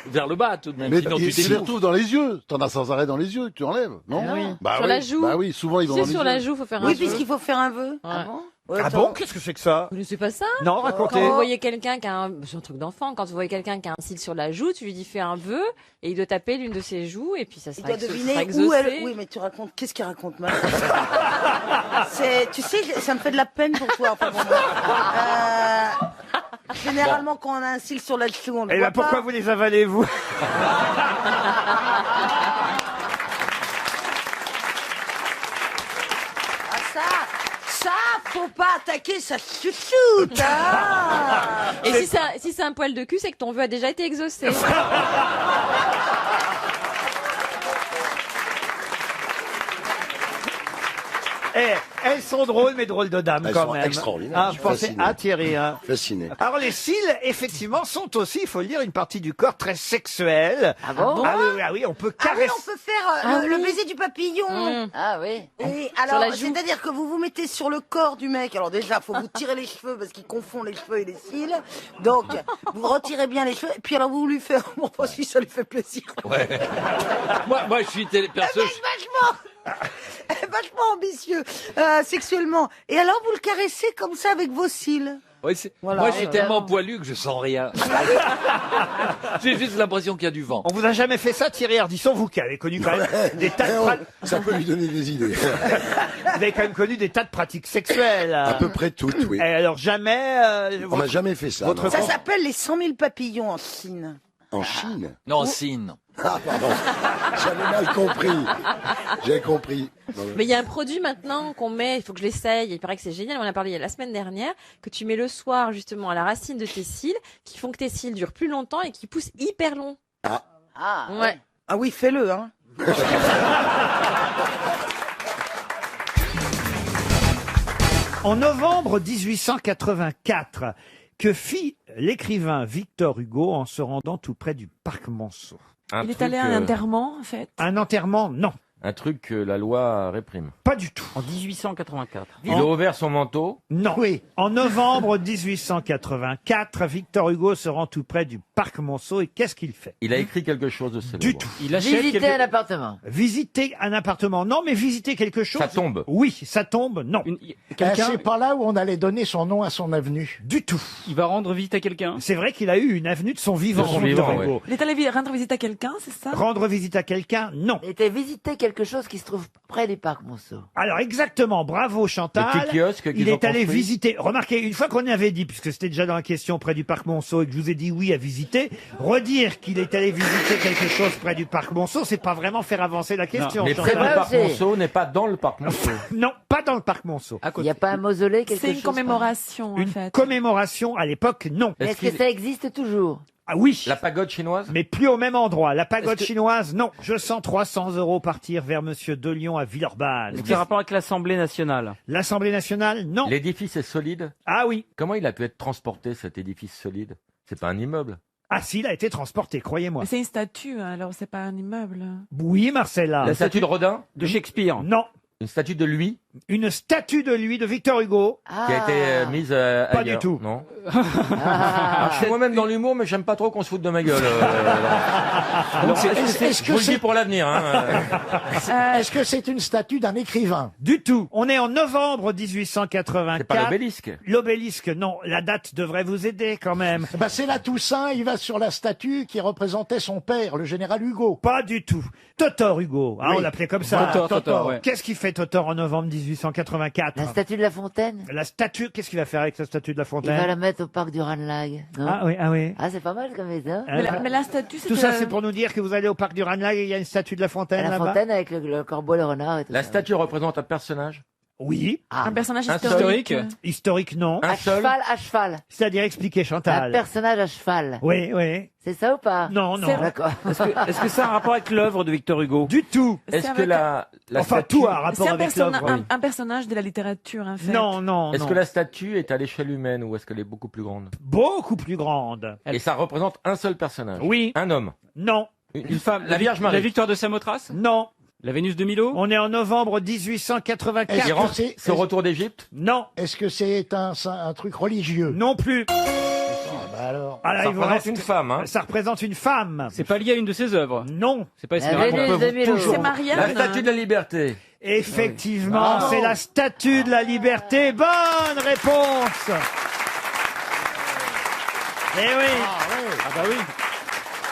vers le bas tout de même. Mais Sinon tu tu les t'étouffes. retrouves dans les yeux. T'en as sans arrêt dans les yeux, tu enlèves, non? Ah oui. Bah Sur oui. la joue. Bah oui, souvent ils vont Tu dans sais, les sur yeux. la joue, faut faire un Oui, vœu. puisqu'il faut faire un vœu. Ah bon? Ah bon? Qu'est-ce que c'est que ça? Vous ne savez pas ça? Non, racontez. Quand vous voyez quelqu'un qui a un... C'est un truc d'enfant. Quand vous voyez quelqu'un qui a un cil sur la joue, tu lui dis fais un vœu et il doit taper l'une de ses joues et puis ça Il sera, doit exaucé. deviner où elle... Oui, mais tu racontes... Qu'est-ce qu'il raconte mal? Tu sais, ça me fait de la peine pour toi. Enfin, bon, généralement, quand on a un cil sur la joue, on le Et voit ben pourquoi pas. vous les avalez, vous? Ah, ça, faut pas attaquer, ça chouchoute, hein. Et si c'est un poil de cul, c'est que ton vœu a déjà été exaucé. Eh, elles sont drôles, mais drôles de dames Elles quand sont même. extraordinaires. Ah, Je je suis pensais fasciné. à Thierry. Hein. Fasciné. Alors les cils, effectivement, sont aussi, il faut le dire, une partie du corps très sexuelle. Ah bon? Ah oui, on peut Ah oui, caresser. on peut faire le baiser du papillon. Ah oui. Et Sur alors, la joue. c'est-à-dire que vous vous mettez sur le corps du mec. Alors déjà, faut vous tirer les cheveux parce qu'il confond les cheveux et les cils. Donc, vous retirez bien les cheveux. Et puis alors, vous lui faites... Bon, moi aussi, ça lui fait plaisir. Ouais. moi, je suis perso. Vachement ambitieux, sexuellement. Et alors, vous le caressez comme ça avec vos cils. Ouais, Voilà. moi, je suis tellement poilu que je sens rien. J'ai juste l'impression qu'il y a du vent. On vous a jamais fait ça, Thierry Ardisson, vous qui avez connu quand même des tas de Ça peut lui donner des idées. Vous avez quand même connu des tas de pratiques sexuelles. À peu près toutes, oui. Et alors jamais. On m'a jamais fait ça. votre non. Ça s'appelle les 100 000 papillons en Chine. En Chine. Non, en Sine. Ah, pardon. J'avais mal compris. J'ai compris. Mais il y a un produit maintenant qu'on met, il faut que je l'essaye, il paraît que c'est génial, on en a parlé la semaine dernière, que tu mets le soir justement à la racine de tes cils, qui font que tes cils durent plus longtemps et qui poussent hyper long. Ah. Ah. Ouais. Ah oui, fais-le, hein. En novembre 1884, que fit l'écrivain Victor Hugo en se rendant tout près du parc Monceau? Un Il est truc, allé à un enterrement en fait. Un enterrement, non. Un truc que la loi réprime. Pas du tout. En 1884. Il En- a ouvert son manteau. Non. En novembre 1884, Victor Hugo se rend tout près du parc Monceau et qu'est-ce qu'il fait? Il a écrit quelque chose de célèbre. Du tout. Il achète Visiter quelque- un appartement. Visiter un appartement, non, mais visiter quelque chose. Ça tombe. Oui, ça tombe, non. C'est pas là où on allait donner son nom à son avenue. Du tout. Il va rendre visite à quelqu'un. C'est vrai qu'il a eu une avenue de son vivant, De son Victor vivant, Hugo. ouais. Il est allé rendre visite à quelqu'un, c'est ça? Rendre visite à quelqu'un, non. Il était visité quelqu'un. quelque chose qui se trouve près du parc Monceau. Alors exactement, bravo Chantal. Le petit kiosque qu'ils Il ont est allé construit. visiter. Remarquez, une fois qu'on avait dit, puisque c'était déjà dans la question près du parc Monceau et que je vous ai dit oui à visiter, redire qu'il est allé visiter quelque chose près du parc Monceau, c'est pas vraiment faire avancer la question. Mais près Chantal. du parc Monceau n'est pas dans le parc Monceau. Non, pas dans le parc Monceau. Il n'y a pas un mausolée, quelque chose. C'est une commémoration, en Une fait. commémoration à l'époque, non. Est-ce que ça existe toujours? Ah oui. La pagode chinoise? Mais plus au même endroit. La pagode Est-ce que- chinoise, non. Je sens 300 € partir vers Monsieur Delion à Villeurbanne. Est-ce qu'il y a rapport avec l'Assemblée nationale? L'Assemblée nationale, non. L'édifice est solide? Ah oui. Comment il a pu être transporté, cet édifice solide? C'est pas un immeuble. Ah si, il a été transporté, croyez-moi. Mais c'est une statue, hein, alors c'est pas un immeuble. Oui, Marcella. La statue de Rodin? De Shakespeare? Non. Une statue de lui? Une statue de lui, de Victor Hugo. Qui a été mise Pas ailleurs, du tout. Non. Alors, je suis moi-même dans l'humour, mais j'aime pas trop qu'on se foute de ma gueule. Donc, est-ce Je que vous le dis c'est pour l'avenir. Hein. est-ce que c'est une statue d'un écrivain? Du tout. On est en novembre 1884. C'est pas l'obélisque. L'obélisque, non. La date devrait vous aider quand même. Bah, c'est la Toussaint, il va sur la statue qui représentait son père, le général Hugo. Pas du tout. Totor Hugo. Ah, Oui. on l'appelait comme ça. Totor, ouais. Qu'est-ce qu'il fait Totor en novembre 1884? La statue de la Fontaine? La statue, qu'est-ce qu'il va faire avec sa statue de la Il Fontaine? va la mettre au parc du Ranelagh. Non Ah oui, ah oui. Ah, c'est pas mal comme ça. Mais la statue, c'est Tout ça, c'est pour nous dire que vous allez au parc du Ranelagh et il y a une statue de la Fontaine La là-bas. Fontaine avec le corbeau, le renard et tout La ça. statue représente un personnage? Oui. Un personnage Un historique. Historique, non. Un seul? À cheval. C'est-à-dire expliquer Un Chantal. personnage à cheval. Oui, oui. C'est ça ou pas? Non, non. D'accord. Est-ce que ça a un rapport avec l'œuvre de Victor Hugo? Du tout. Est-ce que avec- la Enfin, statue... tout a un rapport C'est avec l'œuvre. oui. un personnage de la littérature, en fait. Non, non, Est-ce non. que la statue est à l'échelle humaine ou est-ce qu'elle est beaucoup plus grande? Beaucoup plus grande. Et ça représente un seul personnage? Oui. Un homme? Non. Une femme? La Vierge La Marie? victoire de Samothrace? Non. La Vénus de Milo? On est en novembre 1884. Est-ce Iran, que c'est- c'est au retour d'Égypte? Non. Est-ce que c'est un truc religieux? Non plus. Bah alors. Ah, là, Ça il vous représente reste- une femme, hein? Ça représente une femme. C'est pas lié à une de ses œuvres? Non. C'est pas La Esmeralda? Vénus de Milo. C'est Marianne. La statue de la liberté. Effectivement, Ah. c'est la statue de la liberté. Bonne réponse. Eh oui. Ah bah oui.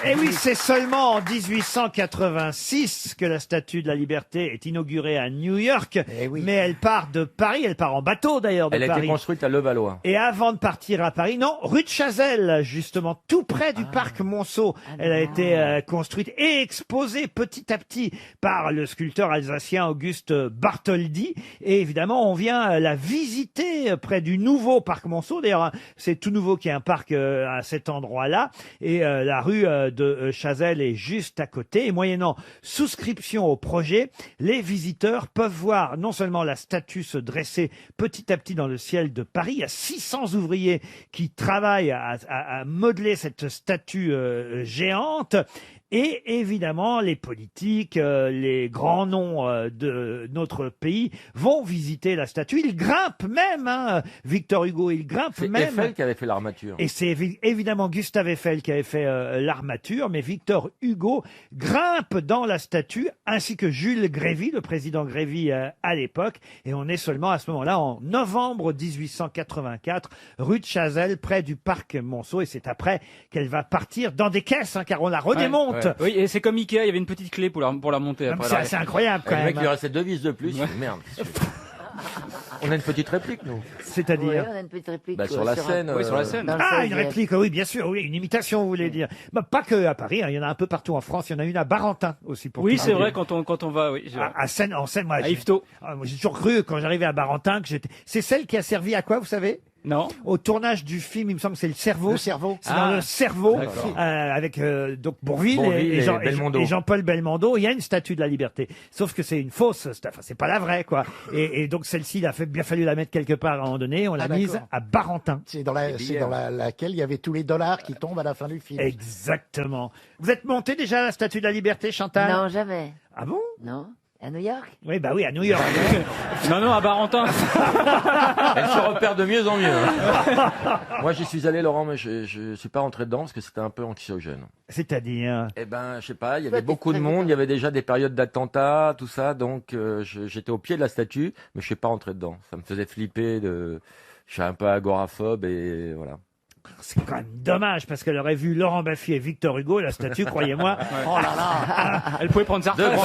Et oui, c'est seulement en 1886 que la Statue de la Liberté est inaugurée à New York. Mais elle part de Paris, elle part en bateau d'ailleurs de Elle a Paris. été construite à Levallois. Et avant de partir à Paris, non, rue de Chazelles, justement, tout près du parc Monceau. Elle a été construite et exposée petit à petit par le sculpteur alsacien Auguste Bartholdi. Et évidemment, on vient la visiter près du nouveau parc Monceau. D'ailleurs, c'est tout nouveau qu'il y a un parc à cet endroit-là. Et la rue de Chazelles est juste à côté. Et moyennant souscription au projet, les visiteurs peuvent voir non seulement la statue se dresser petit à petit dans le ciel de Paris. Il y a 600 ouvriers qui travaillent à modeler cette statue géante. Et évidemment, les politiques, les grands noms de notre pays vont visiter la statue. Ils grimpent même, hein, Victor Hugo, il grimpe C'est même. Eiffel qui avait fait l'armature. Et c'est évidemment Gustave Eiffel qui avait fait l'armature, mais Victor Hugo grimpe dans la statue, ainsi que Jules Grévy, le président Grévy à l'époque. Et on est seulement à ce moment-là, en novembre 1884, rue de Chazelles, près du parc Monceau. Et c'est après qu'elle va partir dans des caisses, hein, car on la redémonte. Ouais. Oui, et c'est comme Ikea, il y avait une petite clé pour la monter Non, après. mais c'est incroyable quand Le mec même. lui restait 2 vis de plus. Ouais. Merde. On a une petite réplique, nous. C'est-à-dire Oui, on a une petite réplique. Bah, sur la scène. Oui, sur la scène. Dans le Ah, une 16e. réplique, oui, bien sûr, oui, une imitation, vous voulez dire. Bah, pas que à Paris, hein, il y en a un peu partout en France. Il y en a une à Barentin aussi. Pour Oui, tout c'est vous vrai, dire. quand on va, oui. À Seine, en Seine, moi, À Yvetot. moi, j'ai toujours cru quand j'arrivais à Barentin que j'étais. C'est celle qui a servi à quoi, vous savez? Non. Au tournage du film, il me semble que c'est le cerveau. Le cerveau. C'est dans Ah. le cerveau, D'accord. avec donc Bourvil, Bourvil et Belmondo. et Jean-Paul Belmondo. Il y a une statue de la liberté. Sauf que c'est une fausse, enfin, c'est pas la vraie, quoi. Et donc celle-ci, il a bien fallu la mettre quelque part à un moment donné. On l'a Ah, mise d'accord. à Barentin. C'est dans laquelle il y avait tous les dollars qui tombent à la fin du film. Exactement. Vous êtes monté déjà à la statue de la liberté, Chantal? Non, jamais. Ah bon? Non. À New York? Oui, bah oui, à New York. Non, à Barentin. Elle se repère de mieux en mieux. hein. Moi, j'y suis allé, Laurent, mais je suis pas rentré dedans parce que c'était un peu anxiogène. C'est-à-dire? Eh ben, je sais pas, il y Toi, avait t'es beaucoup de très monde, bien. il y avait déjà des périodes d'attentats, tout ça, donc j'étais au pied de la statue, mais je suis pas rentré dedans. Ça me faisait flipper, je suis un peu agoraphobe et voilà. C'est quand même dommage parce qu'elle aurait vu Laurent Baffy et Victor Hugo, la statue, croyez-moi. Oh là là. Elle pouvait prendre sa retraite.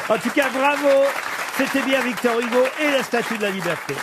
En tout cas, bravo. C'était bien Victor Hugo et la statue de la liberté.